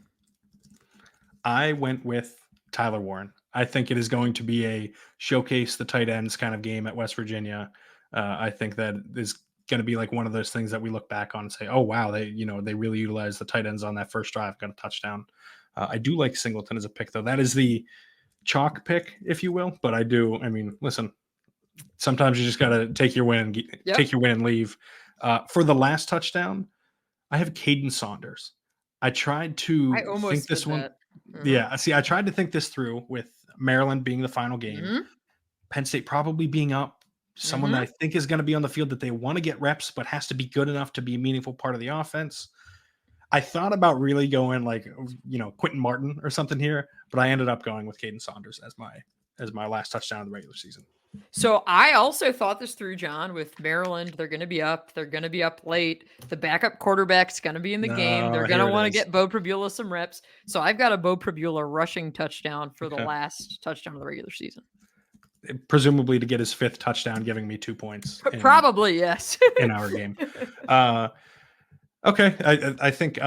I went with Tyler Warren. I think it is going to be a showcase the tight ends kind of game at West Virginia. I think that is going to be like one of those things that we look back on and say, "Oh wow, they really utilized the tight ends on that first drive, got a touchdown." I do like Singleton as a pick though. That is the chalk pick, if you will. But I do. I mean, listen, sometimes you just got to take your win, Yep. take your win and leave. For the last touchdown, I have Caden Saunders. I tried I to think almost this did one. that. Mhm. Yeah, see, I tried to think this through with Maryland being the final game, Mhm. Penn State probably being up, someone that I Mhm. think is going to be on the field that they want to get reps, but has to be good enough to be a meaningful part of the offense. I thought about really going like Quentin Martin or something here, but I ended up going with Caden Saunders as my last touchdown of the regular season. So I also thought this through, John, with Maryland. They're going to be up. They're going to be up late. The backup quarterback's going to be in the game. They're No, going to here it want to is. get Bo Prabula some reps. So I've got a Bo Prabula rushing touchdown for the Okay. last touchdown of the regular season. Presumably to get his 5th touchdown, giving me 2 points Probably, yes. in our game. Okay, I think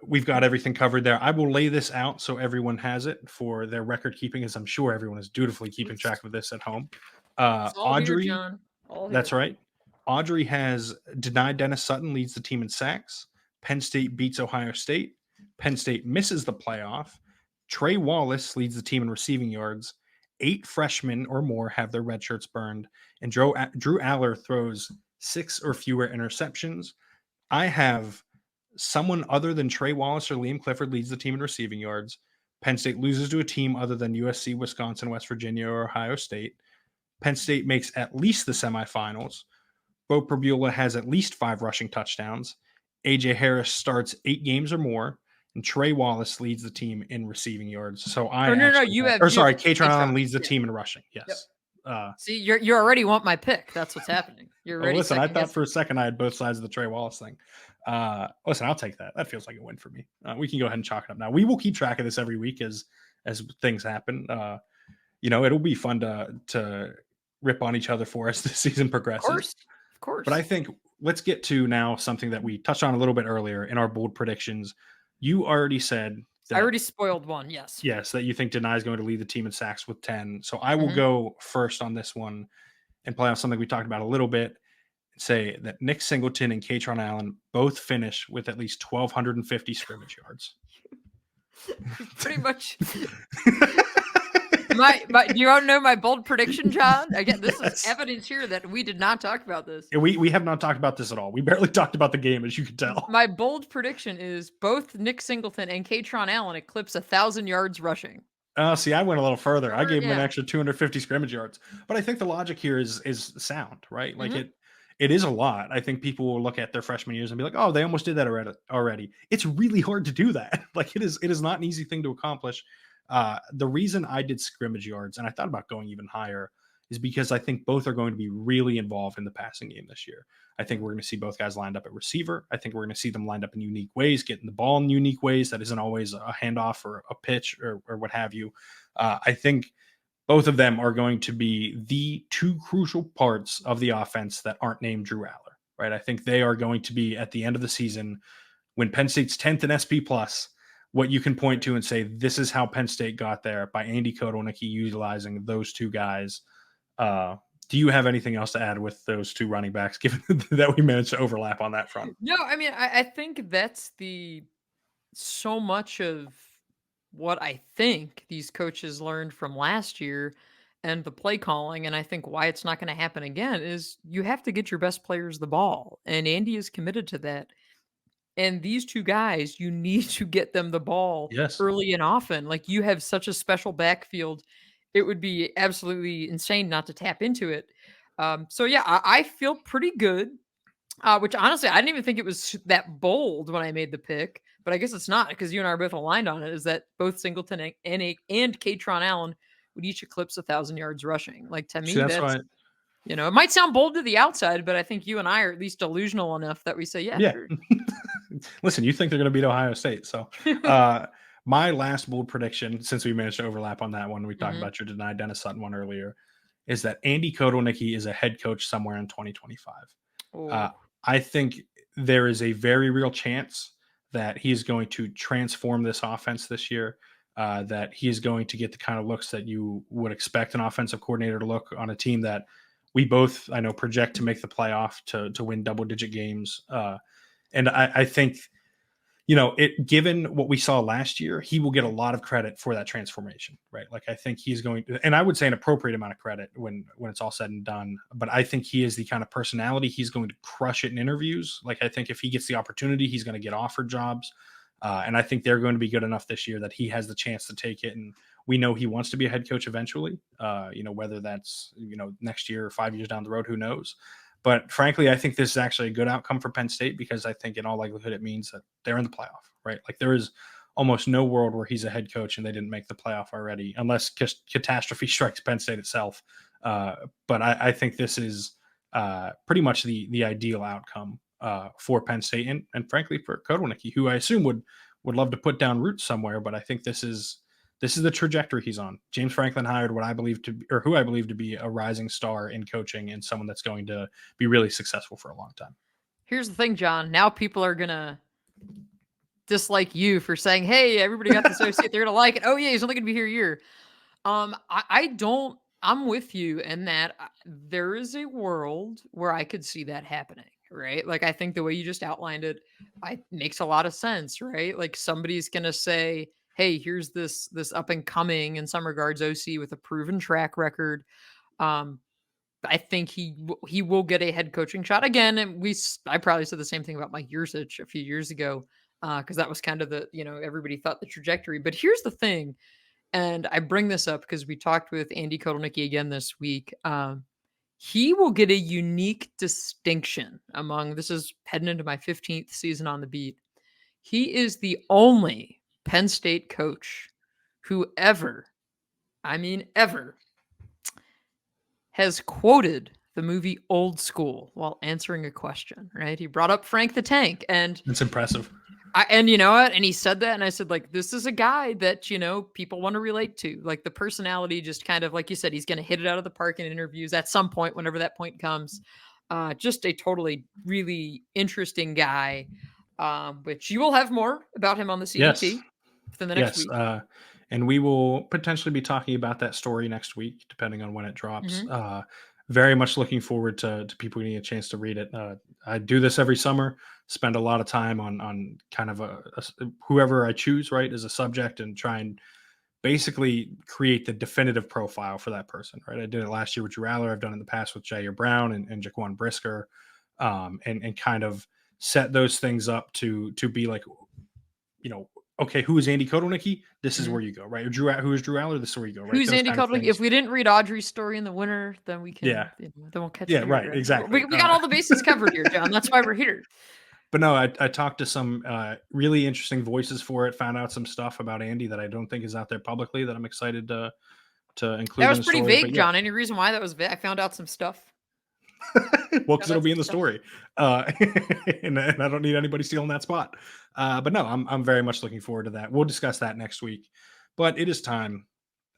we've got everything covered there. I will lay this out so everyone has it for their record keeping, as I'm sure everyone is dutifully keeping track of this at home. It's all here, Audrey, John. All that's here. right. Audrey has Dani Dennis-Sutton leads the team in sacks. Penn State beats Ohio State. Penn State misses the playoff. Trey Wallace leads the team in receiving yards. 8 freshmen or more have their red shirts burned. And Drew Allar throws 6 or fewer interceptions. I have someone other than Trey Wallace or Liam Clifford leads the team in receiving yards. Penn State loses to a team other than USC, Wisconsin, West Virginia, or Ohio State. Penn State makes at least the semifinals. Bo Prabula has at least 5 rushing touchdowns. AJ Harris starts 8 games or more, and Trey Wallace leads the team in receiving yards. So I Oh, no, actually, you have Kaytron Allen Kaytron. leads the Yeah. team in rushing. Yep. Yes. See, you already want my pick. That's what's happening. You're Oh, already listen, I second thought for guessing. a second I had both sides of the Trey Wallace thing. Listen, I'll take that. That feels like a win for me. We can go ahead and chalk it up now. We will keep track of this every week as things happen. It'll be fun to rip on each other for as the season Of progresses. course. Of course. But I think let's get to now something that we touched on a little bit earlier in our bold predictions. You already said I that already spoiled one. Yes. yes, that you think Dani is going to lead the team in sacks with 10. So I will Mhm. go first on this one and play on something we talked about a little bit and say that Nick Singleton and Kaytron Allen both finish with at least 1,250 scrimmage yards. Pretty much. Do you want to know my bold prediction, John? Again, this is evidence here that we did not talk about this. We have not talked about this at all. We barely talked about the game, as you can tell. My bold prediction is both Nick Singleton and Kaytron Allen eclipse 1,000 yards rushing. See, I went a little further. I gave him an Yeah. extra 250 scrimmage yards. But I think the logic here is sound, right? Like Mhm. it is a lot. I think people will look at their freshman years and be like, "Oh, they almost did that already." It's really hard to do that. Like it is not an easy thing to accomplish. The reason I did scrimmage yards and I thought about going even higher is because I think both are going to be really involved in the passing game this year. I think we're going to see both guys lined up at receiver. I think we're going to see them lined up in unique ways, getting the ball in unique ways. That isn't always a handoff or a pitch or what have you. I think both of them are going to be the 2 crucial parts of the offense that aren't named Drew Allar, right? I think they are going to be at the end of the season when Penn State's 10th in SP plus, what you can point to and say, this is how Penn State got there by Andy Kotelnicki utilizing those 2 guys. Do you have anything else to add with those 2 running backs, given that we managed to overlap on that front? No, I mean, I think that's so much of what I think these coaches learned from last year and the play calling, and I think why it's not going to happen again is you have to get your best players the ball. And Andy is committed to that. And these two guys, you need to get them the ball Yes. early and often. Like you have such a special backfield. It would be absolutely insane not to tap into it. So yeah, I feel pretty good. Which honestly, I didn't even think it was that bold when I made the pick, but I guess it's not because you and I are both aligned on it. Is that both Singleton and Kaytron Allen would each eclipse 1,000 yards rushing? Like to See, me, that's that's why. it might sound bold to the outside, but I think you and I are at least delusional enough that we say, yeah, Yeah. sure. Listen, you think they're going to beat Ohio State. So, uh, my last bold prediction, since we managed to overlap on that one, we talked hmm about your Dani Dennis-Sutton one earlier, is that Andy Kotelnicki is a head coach somewhere in 2025. Uh, Oh, I think there is a very real chance that he's going to transform this offense this year. That he is going to get the kind of looks that you would expect an offensive coordinator to look on a team that we both, I know, project to make the playoff to win double digit games. And I think, given what we saw last year, he will get a lot of credit for that transformation, right? Like I think he's going to, and I would say an appropriate amount of credit when it's all said and done. But I think he is the kind of personality he's going to crush it in interviews. Like I think if he gets the opportunity, he's going to get offered jobs. And I think they're going to be good enough this year that he has the chance to take it. And we know he wants to be a head coach eventually. Whether that's next year or 5 years down the road, who knows? But frankly, I think this is actually a good outcome for Penn State because I think in all likelihood it means that they're in the playoff, right? Like there is almost no world where he's a head coach and they didn't make the playoff already, unless catastrophe strikes Penn State itself. But I think this is pretty much the ideal outcome for Penn State and frankly for Kotelnicki, who I assume would love to put down roots somewhere. But I think this is the trajectory he's on. James Franklin hired what I believe to be, or who I believe to be a rising star in coaching and someone that's going to be really successful for a long time. here's the thing, John. Now people are gonna dislike you for saying, "Hey, everybody got the associate. They're gonna like it." Oh yeah, he's only gonna be here a year. I don't. I'm with you in that there is a world where I could see that happening, right? Like I think the way you just outlined it, makes a lot of sense, right? Like somebody's gonna say, "Hey, here's this up and coming in some regards OC with a proven track record." Um, I think he will get a head coaching shot again, and I probably said the same thing about Mike Yurcich a few years ago because that was kind of everybody thought the trajectory. But here's the thing and I bring this up because we talked with Andy Kotelnicki again this week. He will get a unique distinction among this is heading into my 15th season on the beat. He is the only Penn State coach who ever, I mean ever, has quoted the movie Old School while answering a question, right? He brought up Frank the Tank and It's impressive. and you know what? And he said that, and I said, like, this is a guy that people want to relate to. Like the personality, just kind of like you said, he's going to hit it out of the park in interviews at some point, whenever that point comes. Just a totally really interesting guy. Which you will have more about him on the Yes. CDT within the next Yes. week. And we will potentially be talking about that story next week, depending on when it drops. hmm Very much looking forward to people getting a chance to read it. I do this every summer, spend a lot of time on kind of whoever I choose, right, as a subject and try and basically create the definitive profile for that person, right? I did it last year with Drew Allar. I've done it in the past with Jair Brown and Jaquan Brisker, and kind of set those things up to be like, okay, who is Andy Kotelnicki? This is hmm where you go, right? Who is Drew Allar? This is where you go, right? Who's Those Andy kind of Kotelnicki? If things. we didn't read Audrey's story in the winter, then we Yeah, can, then we'll catch yeah, it here, right, right? exactly. We got all the bases covered here, John. That's why we're here. But no, I talked to some really interesting voices for it. Found out some stuff about Andy that I don't think is out there publicly that I'm excited to That include in was the pretty story. But vague, yeah, John. Any reason why that was vague? I found out some stuff. well, because Found it'll out be some in the stuff. story, and I don't need anybody stealing that spot. But no, I'm very much looking forward to that. We'll discuss that next week. But it is time.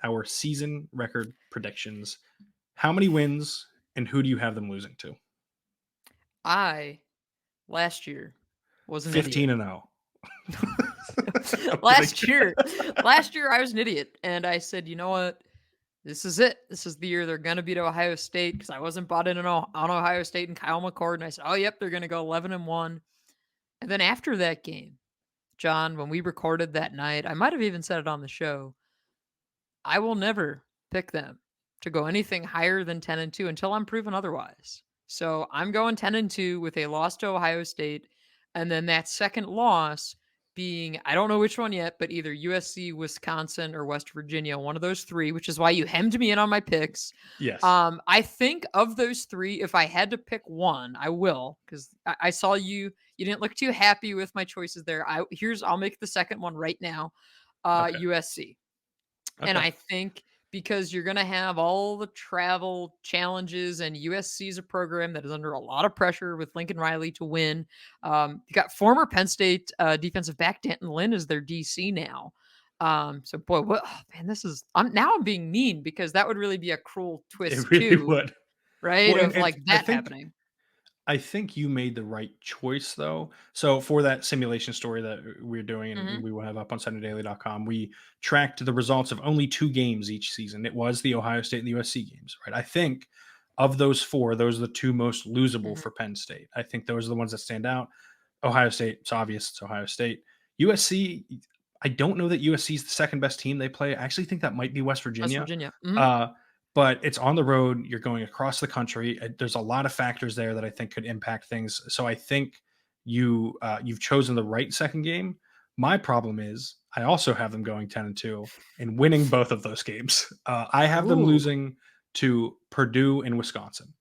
Our season record predictions. How many wins and who do you have them losing to? I last year was an idiot. 15-0. I'm kidding. last year, last year I was an idiot, and I said, you know what? This is it. This is the year they're going to beat Ohio State because I wasn't bought in on Ohio State and Kyle McCord. And I said, oh, yep, they're going to go 11-1. And then after that game, John, when we recorded that night, I might have even said it on the show. I will never pick them to go anything higher than 10-2 until I'm proven otherwise. So I'm going 10-2 with a loss to Ohio State, and then that second loss being, I don't know which one yet, but either USC, Wisconsin, or West Virginia, one of those three, which is why you hemmed me in on my picks. Yes. I think of those three, if I had to pick one, I will, because I saw you didn't look too happy with my choices there. I'll make the second one right now. Okay. USC. And Okay. I think because you're going to have all the travel challenges, and USC is a program that is under a lot of pressure with Lincoln Riley to win. You got former Penn State defensive back Danton Lynn as their DC now. So boy, man, I'm being mean, because that would really be a cruel twist It really too, would. right? Well, Of and like I that think happening. I think you made the right choice, though. So for that simulation story that we're doing and Hmm. we will have up on SundayDaily.com, we tracked the results of only 2 games each season. It was the Ohio State and the USC games, right? I think of those 4, those are the 2 most losable Hmm. for Penn State. I think those are the ones that stand out. Ohio State, it's obvious, it's Ohio State. USC, I don't know that USC is the second best team they play. I actually think that might be West West Virginia. Virginia. Uh, but it's on the road. You're going across the country. There's a lot of factors there that I think could impact things. So I think you've chosen the right second game. My problem is I also have them going 10-2 and winning both of those games. I have them Ooh. losing to Purdue and Wisconsin.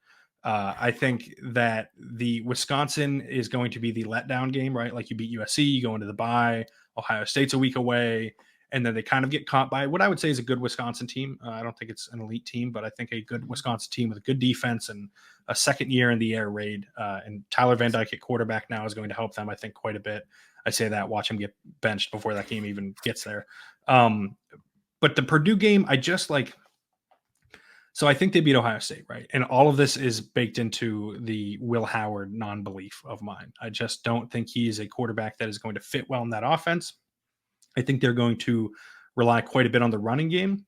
I think that the Wisconsin is going to be the letdown game, right? Like you beat USC, you go into the bye. Ohio State's a week away, and then they kind of get caught by what I would say is a good Wisconsin team. I don't think it's an elite team, but I think a good Mhm. Wisconsin team with a good defense and a second year in the air raid. And Tyler Van Dyke at quarterback now is going to help them, I think, quite a bit. I say that, watch him get benched before that game even gets there. But the Purdue game, I just like. So I think they beat Ohio State, right? And all of this is baked into the Will Howard non-belief of mine. I just don't think he is a quarterback that is going to fit well in that offense. I think they're going to rely quite a bit on the running game,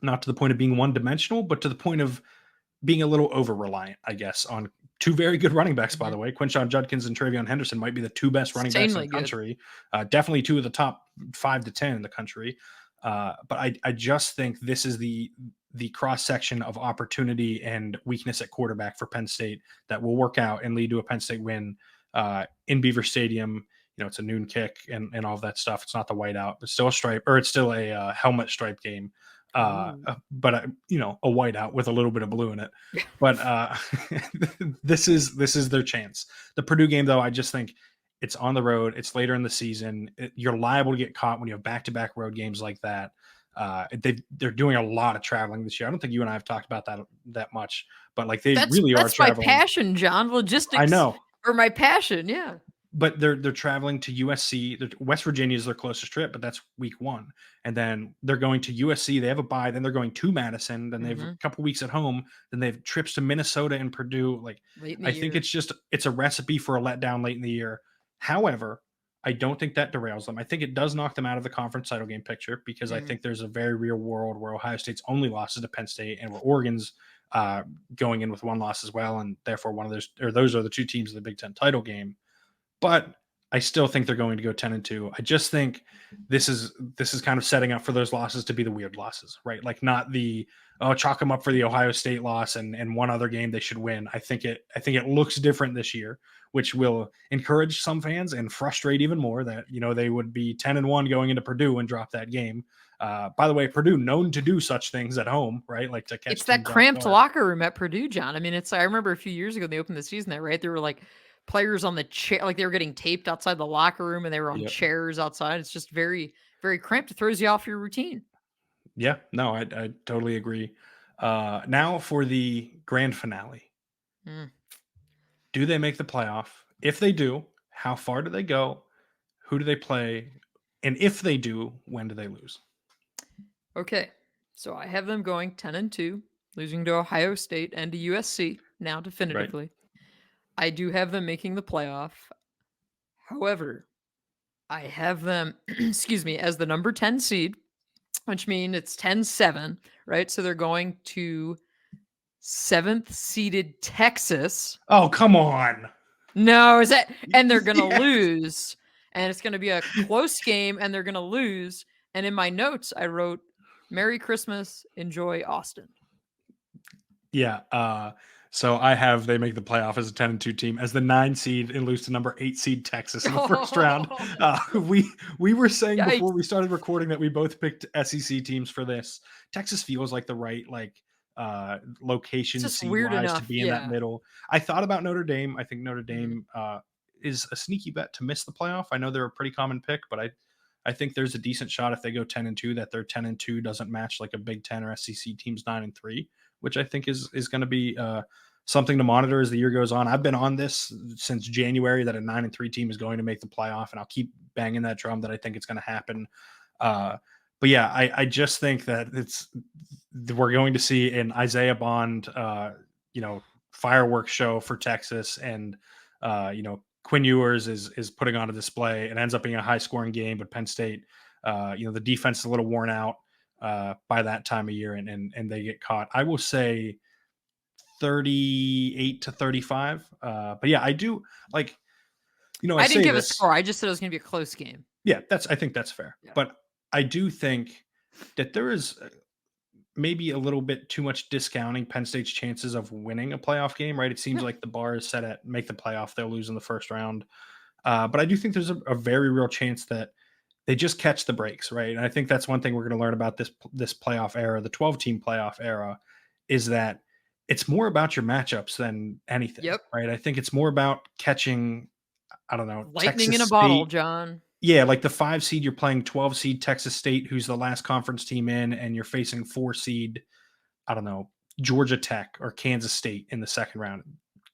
not to the point of being one-dimensional, but to the point of being a little over-reliant, I guess, on 2 very good running backs, by Mhm. the way. Quinshon Judkins and Travion Henderson might be the 2 best running backs in the Insanely good. country. Definitely 2 of the top 5 to 10 in the country. But I just think this is the cross section of opportunity and weakness at quarterback for Penn State that will work out and lead to a Penn State win in Beaver Stadium. You know, it's a noon kick and all of that stuff. It's not the whiteout, but still a stripe, or it's still a helmet stripe game. Ooh. But a whiteout with a little bit of blue in it. But this is their chance. The Purdue game, though, I just think it's on the road. It's later in the season. You're liable to get caught when you have back-to-back road games like that. They're doing a lot of traveling this year. I don't think you and I have talked about that much, but like they That's really are that's my traveling. passion, John. I Logistics know, are my passion. Yeah. but they're traveling to USC. West Virginia is their closest trip, but that's week 1, and then they're going to USC. They have a bye. Then they're going to Madison. Then they have a Mhm. couple weeks at home. Then they have trips to Minnesota and Purdue. Like Late in the I think year. it's a recipe for a letdown late in the year. However, I don't think that derails them. I think it does knock them out of the conference title game picture because I Mhm. think there's a very real world where Ohio State's only loss is to Penn State and where Oregon's going in with 1 loss as well, and therefore one of those are the 2 teams in the Big Ten title game. But I still think they're going to go 10-2. I just think this is kind of setting up for those losses to be the weird losses, right? Like not the chalk them up for the Ohio State loss and one other game they should win. I think it looks different this year, which will encourage some fans and frustrate even more that they would be 10-1 going into Purdue and drop that game. By the way, Purdue known to do such things at home, right? Like to catch It's that teams off cramped guard. locker room at Purdue, John. I mean, I remember a few years ago they opened the season there, right? There were like players on the chair, like they were getting taped outside the locker room, and they were on Yep. chairs outside. It's just very, very cramped. It throws you off your routine. Yeah. No, I totally agree. Now for the grand finale. Mm. Do they make the playoff? If they do, how far do they go? Who do they play? And if they do, when do they lose? Okay, so I have them going 10-2, losing to Ohio State and to USC now Right. definitively. I do have them making the playoff. However, I have them, excuse me, as the number 10 seed, which means it's 10-7, right? So they're going to 7th seeded Texas. Oh, come on. No, is that, and they're going to Yes. lose. and it's going to be a close game, and they're going to lose. And in my notes, I wrote, "Merry Christmas, enjoy Austin." Yeah. So I have they make the playoff as a 10-2 team as the 9 seed and lose to number 8 seed Texas in the first round. We were saying before we Yikes. started recording that we both picked SEC teams for this. Texas feels like the right It's location just seed weird wise to enough. be in that Yeah. middle. I thought about Notre Dame. I think Notre Mhm. Dame is a sneaky bet to miss the playoff. I know they're a pretty common pick, but I think there's a decent shot if they go 10-2 that their 10-2 doesn't match like a Big Ten or SEC team's 9-3, which I think is going to be something to monitor as the year goes on. I've been on this since January that a 9-3 team is going to make the playoff, and I'll keep banging that drum that I think it's going to happen. But yeah, I just think that we're going to see an Isaiah Bond, fireworks show for Texas, and Quinn Ewers is putting on a display. It ends up being a high scoring game, but Penn State, the defense is a little worn out by that time of year, and they get caught. I will say 38-35. But yeah, I do like, I I didn't say give a this. score. I just said it was going to be a close game. Yeah, I think that's fair. Yeah. But I do think that there is maybe a little bit too much discounting Penn State's chances of winning a playoff game, right? It seems Yeah. like the bar is set at make the playoff, they'll lose in the first round. But I do think there's a very real chance that they just catch the breaks, right? And I think that's one thing we're going to learn about this playoff era, the 12-team playoff era, is that it's more about your matchups than anything, Yep. right? I think it's more about catching, I don't know, Lightning Texas in a bottle, State. John. Yeah, like the 5 seed, you're playing 12 seed Texas State, who's the last conference team in, and you're facing 4 seed, I don't know, Georgia Tech or Kansas State in the second round.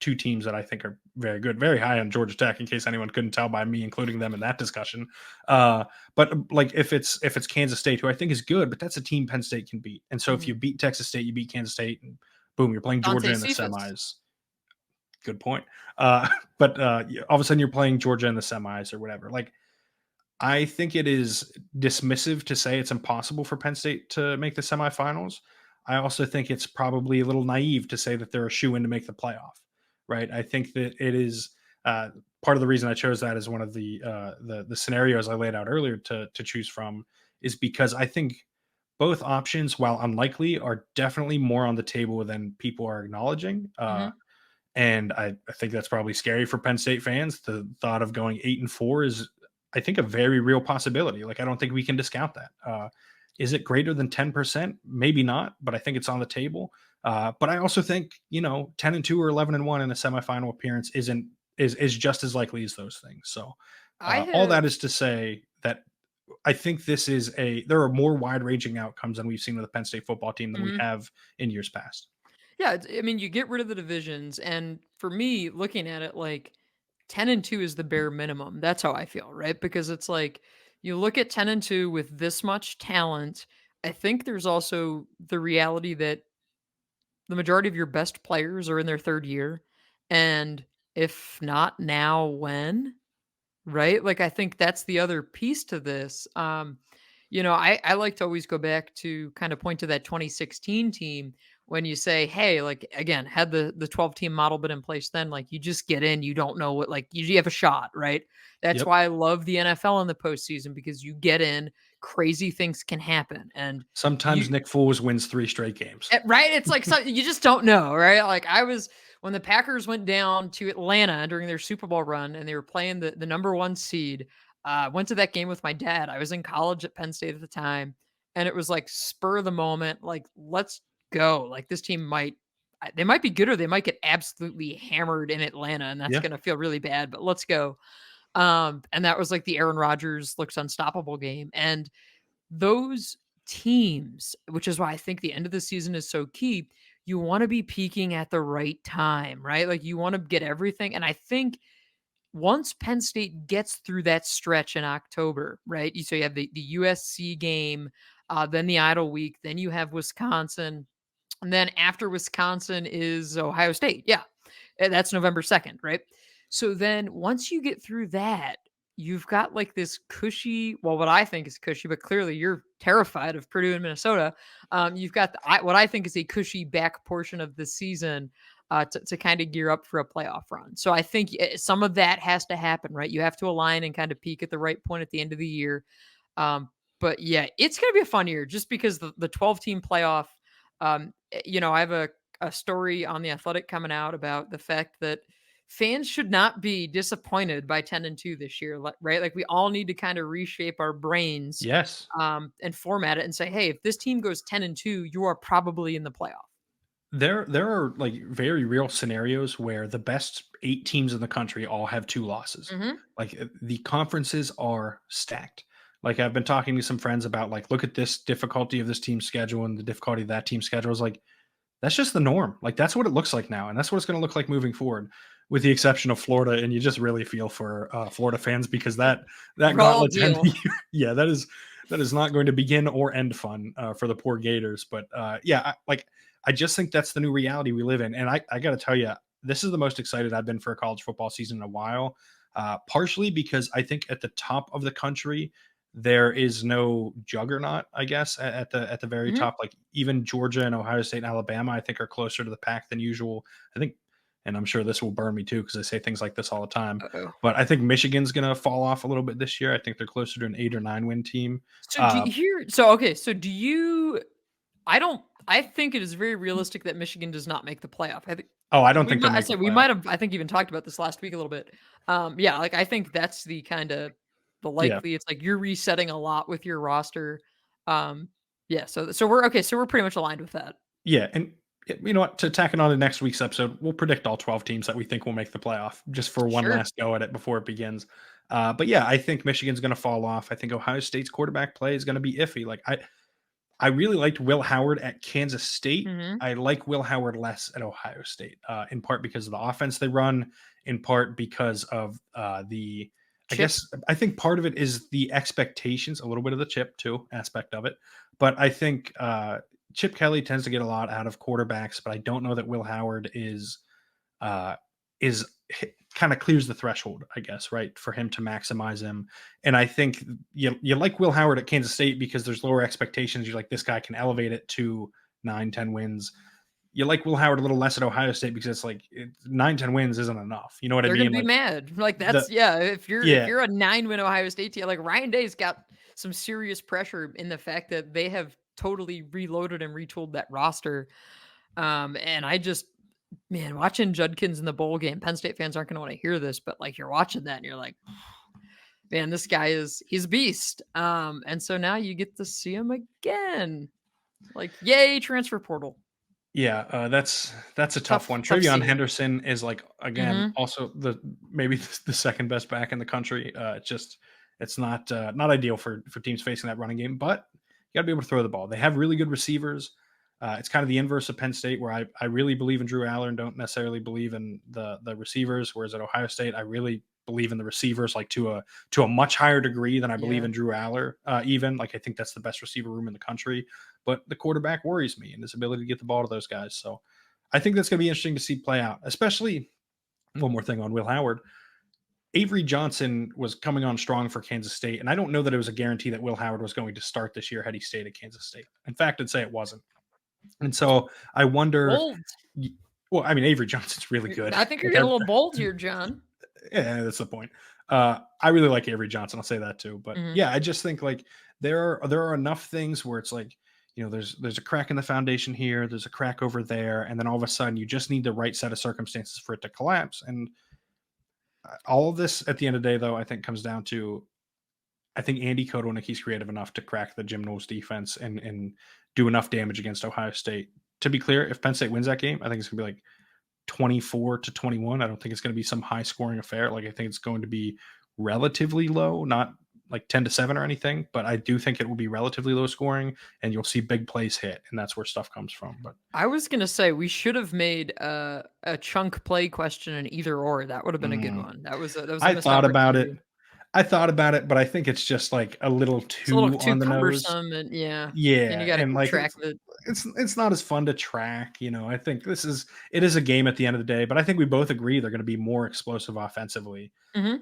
Two teams that I think are very good, very high on Georgia Tech, in case anyone couldn't tell by me including them in that discussion. But like if it's Kansas State, who I think is good, but that's a team Penn State can beat. And so if you beat Texas State, you beat Kansas State, and boom, you're playing Georgia Dante in the Cephas. semis. Good point. But all of a sudden you're playing Georgia in the semis or whatever. Like I think it is dismissive to say it's impossible for Penn State to make the semifinals. I also think it's probably a little naive to say that they're a shoe in to make the playoff, right? I think that it is part of the reason I chose that as one of the scenarios I laid out earlier to choose from is because I think both options, while unlikely, are definitely more on the table than people are acknowledging. And I think that's probably scary for Penn State fans. The thought of going 8-4 is, I think, a very real possibility. Like, I don't think we can discount that. Is it greater than 10%? Maybe not, but I think it's on the table. But I also think, 10-2 or 11-1 in a semifinal appearance is just as likely as those things. So all that is to say that I think there are more wide ranging outcomes than we've seen with the Penn State football team than we have in years past. Yeah, I mean, you get rid of the divisions, and for me, looking at it, like 10-2 is the bare minimum. That's how I feel, right? Because it's like you look at 10-2 with this much talent. I think there's also the reality that the majority of your best players are in their third year, and if not now, when? Right? Like, I think that's the other piece to this. I like to always go back to kind of point to that 2016 team when you say, hey, like, again, had the 12 team model been in place then, like, you just get in, you don't know what, like, you have a shot, right? That's Yep. why I love the NFL in the postseason because you get in, crazy things can happen. And Sometimes you, Nick Foles wins 3 straight games. right? It's like, so you just don't know, right? Like, when the Packers went down to Atlanta during their Super Bowl run and they were playing the number one seed, went to that game with my dad. I was in college at Penn State at the time, and it was like spur of the moment, like, let's go. Like, this team they might be good or they might get absolutely hammered in Atlanta, and that's Yeah. gonna feel really bad, but let's go. And that was like the Aaron Rodgers looks unstoppable game. And those teams, which is why I think the end of the season is so key, you want to be peaking at the right time, right? Like, you want to get everything. And I think once Penn State gets through that stretch in October, right? So you have the USC game, then the idle week, then you have Wisconsin. And then after Wisconsin is Ohio State. Yeah. That's November 2nd, right? So then once you get through that, you've got like this cushy, well, what I think is cushy, but clearly you're terrified of Purdue and Minnesota. You've got what I think is a cushy back portion of the season. to kind of gear up for a playoff run. So I think some of that has to happen, right? You have to align and kind of peak at the right point at the end of the year. Um, but yeah, it's going to be a fun year just because the 12 team playoff. I have a story on the Athletic coming out about the fact that fans should not be disappointed by 10-2 this year, right? Like we all need to kind of reshape our brains Yes. and format it and say, hey, if this team goes 10-2, you are probably in the playoff. There are like very real scenarios where the best 8 teams in the country all have 2 losses. Mm-hmm. Like the conferences are stacked. Like I've been talking to some friends about like look at this difficulty of this team's schedule and the difficulty of that team's schedule is like that's just the norm. Like that's what it looks like now and that's what it's going to look like moving forward with the exception of Florida and you just really feel for Florida fans because that Raw gauntlet to end deal. the year, yeah, that is not going to begin or end fun for the poor Gators, but I just think that's the new reality we live in. And I got to tell you, this is the most excited I've been for a college football season in a while. Partially because I think at the top of the country, there is no juggernaut, I guess, at the very Mm-hmm. top. Like even Georgia and Ohio State and Alabama, I think are closer to the pack than usual. I think, and I'm sure this will burn me too because I say things like this all the time. Uh-oh. But I think Michigan's going to fall off a little bit this year. I think they're closer to an 8 or 9 win team. So do you hear? So okay. So do you? I don't. I think it is very realistic that Michigan does not make the playoff. I think Oh, I don't we think they'll might. I make the said we playoff. might have. I think even talked about this last week a little bit. Yeah. Like I think that's the kind of the Yeah. likely. It's like you're resetting a lot with your roster. Um. Yeah. So we're okay. So we're pretty much aligned with that. Yeah, and you know what? To tack it on to next week's episode, we'll predict all 12 teams that we think will make the playoff, just for one Sure. last go at it before it begins. But yeah, I think Michigan's going to fall off. I think Ohio State's quarterback play is going to be iffy. Like I really liked Will Howard at Kansas State. Mm-hmm. I like Will Howard less at Ohio State, in part because of the offense they run, in part because of the. I Chip. guess I think part of it is the expectations, a little bit of the chip too aspect of it, but I think Chip Kelly tends to get a lot out of quarterbacks, but I don't know that Will Howard uh, is kind of clears the threshold, I guess, right, for him to maximize him. And I think you like Will Howard at Kansas State because there's lower expectations. You're like, this guy can elevate it to 9-10 wins. You like Will Howard a little less at Ohio State because it's like 9-10 wins isn't enough. You know what I They're gonna mean? be Like mad. Like the that's yeah. If yeah, you're a 9-win Ohio State team, like Ryan Day's got some serious pressure in the fact that they have totally reloaded and retooled that roster. And I just man, watching Judkins in the bowl game, Penn State fans aren't gonna want to hear this, but like you're watching that and you're like, man, this guy he's a beast. And so now you get to see him again. Like, yay, transfer portal. yeah, that's a tough one. Tough Travion scene. Henderson is like again Mm-hmm. also maybe the second best back in the country. It's not ideal for teams facing that running game, but you got to be able to throw the ball. They have really good receivers. It's kind of the inverse of Penn State, where I really believe in Drew Allar and don't necessarily believe in the receivers. Whereas at Ohio State, I really believe in the receivers like to a much higher degree than I believe Yeah. in Drew Allar. Even like I think that's the best receiver room in the country. But the quarterback worries me and his ability to get the ball to those guys. So I think that's going to be interesting to see play out. Especially one more thing on Will Howard. Avery Johnson was coming on strong for Kansas State, and I don't know that it was a guarantee that Will Howard was going to start this year had he stayed at Kansas State. In fact, I'd say it wasn't. And so I wonder. Bold. Well, I mean, Avery Johnson's really good. I think you're Like, getting a little bold here, John. yeah, that's the point. I really like Avery Johnson. I'll say that too. But Mhm. yeah, I just think like there are enough things where it's like there's a crack in the foundation here, there's a crack over there, and then all of a sudden you just need the right set of circumstances for it to collapse. And all of this at the end of the day, though, I think comes down to I think Andy Kotelnicki's creative enough to crack the Jim Knowles defense and do enough damage against Ohio State. To be clear, if Penn State wins that game, I think it's gonna be like 24-21. I don't think it's going to be some high scoring affair. Like I think it's going to be relatively low, not like 10-7 or anything, but I do think it will be relatively low scoring and you'll see big plays hit and that's where stuff comes from. But I was gonna say we should have made a chunk play question an either or. That would have been a good one. That was a I missed thought about it. opportunity. But I think it's just like a little It's a little too too on the nose. cumbersome, and yeah, and you Yeah, got to and keep like track of it. it's not as fun to track. I think it is a game at the end of the day, but I think we both agree they're going to be more explosive offensively, Hmm.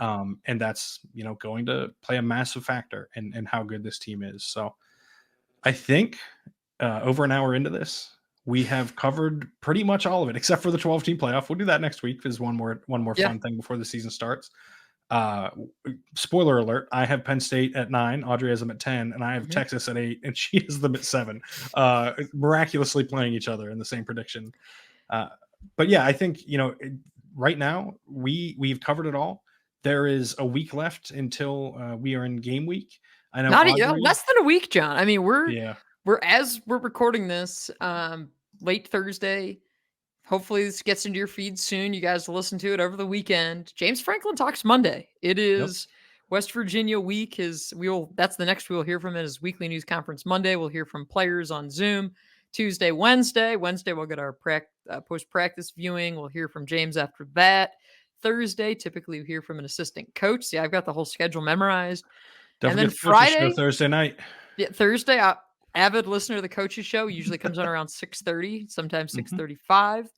and that's going to play a massive factor in how good this team is. So I think over an hour into this, we have covered pretty much all of it, except for the 12-team playoff. We'll do that next week. There's one more Yeah. fun thing before the season starts. Spoiler alert, I have Penn State at 9, Audrey has them at 10, and I have Texas at 8, and she has them at 7. Miraculously playing each other in the same prediction. But yeah, I think, right now we've covered it all. There is a week left until we are in game week. I know less than a week, John. I mean, we're as we're recording this late Thursday. Hopefully this gets into your feed soon. You guys listen to it over the weekend. James Franklin Talks Monday. It is West Virginia week. That's the next we'll hear from it is Weekly News Conference Monday. We'll hear from players on Zoom. Tuesday, Wednesday we'll get our post-practice viewing. We'll hear from James after that. Thursday, typically we hear from an assistant coach. See, I've got the whole schedule memorized. And then Friday, Thursday night. Yeah, Thursday, avid listener of the Coaches Show usually comes on around 6:30, sometimes 6:35.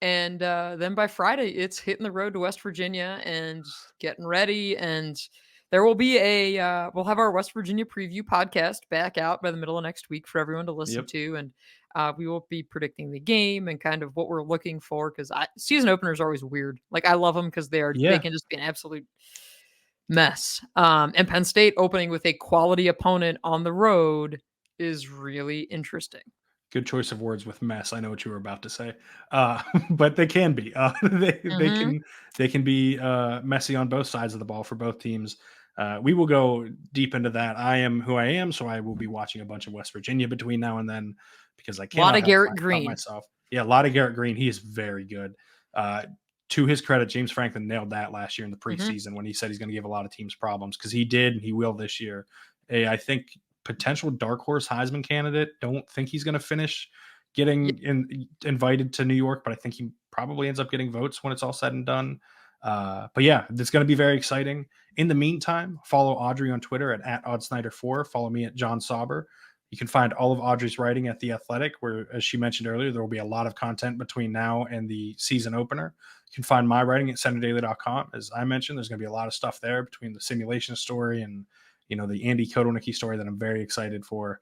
And then by Friday, it's hitting the road to West Virginia and getting ready. And there will be we'll have our West Virginia preview podcast back out by the middle of next week for everyone to listen to. And we will be predicting the game and kind of what we're looking for, because season openers are always weird. Like, I love them because they can just be an absolute mess. And Penn State opening with a quality opponent on the road is really interesting. Good choice of words with mess. I know what you were about to say, but they can be. They can be messy on both sides of the ball for both teams. We will go deep into that. I am who I am, so I will be watching a bunch of West Virginia between now and then, because I can't. A lot of Garrett Green myself. Yeah, a lot of Garrett Green. He is very good. To his credit, James Franklin nailed that last year in the preseason when he said he's going to give a lot of teams problems, because he did, and he will this year. I think potential dark horse Heisman candidate. Don't think he's going to finish getting invited to New York, but I think he probably ends up getting votes when it's all said and done. But yeah, it's going to be very exciting. In the meantime, follow Audrey on Twitter at OddSnyder4. Follow me at John Sauber. You can find all of Audrey's writing at The Athletic, where, as she mentioned earlier, there will be a lot of content between now and the season opener. You can find my writing at SenatorDaily.com. As I mentioned, there's going to be a lot of stuff there between the simulation story and the Andy Kotelnicki story that I'm very excited for.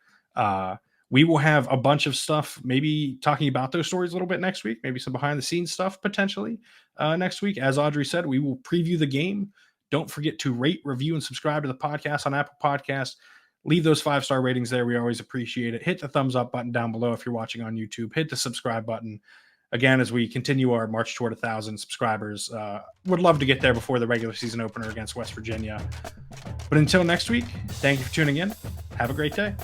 We will have a bunch of stuff, maybe talking about those stories a little bit next week, maybe some behind the scenes stuff potentially next week. As Audrey said, we will preview the game. Don't forget to rate, review, and subscribe to the podcast on Apple Podcasts. Leave those 5-star ratings there. We always appreciate it. Hit the thumbs up button down below if you're watching on YouTube. Hit the subscribe button. Again, as we continue our march toward 1,000 subscribers, would love to get there before the regular season opener against West Virginia. But until next week, thank you for tuning in. Have a great day.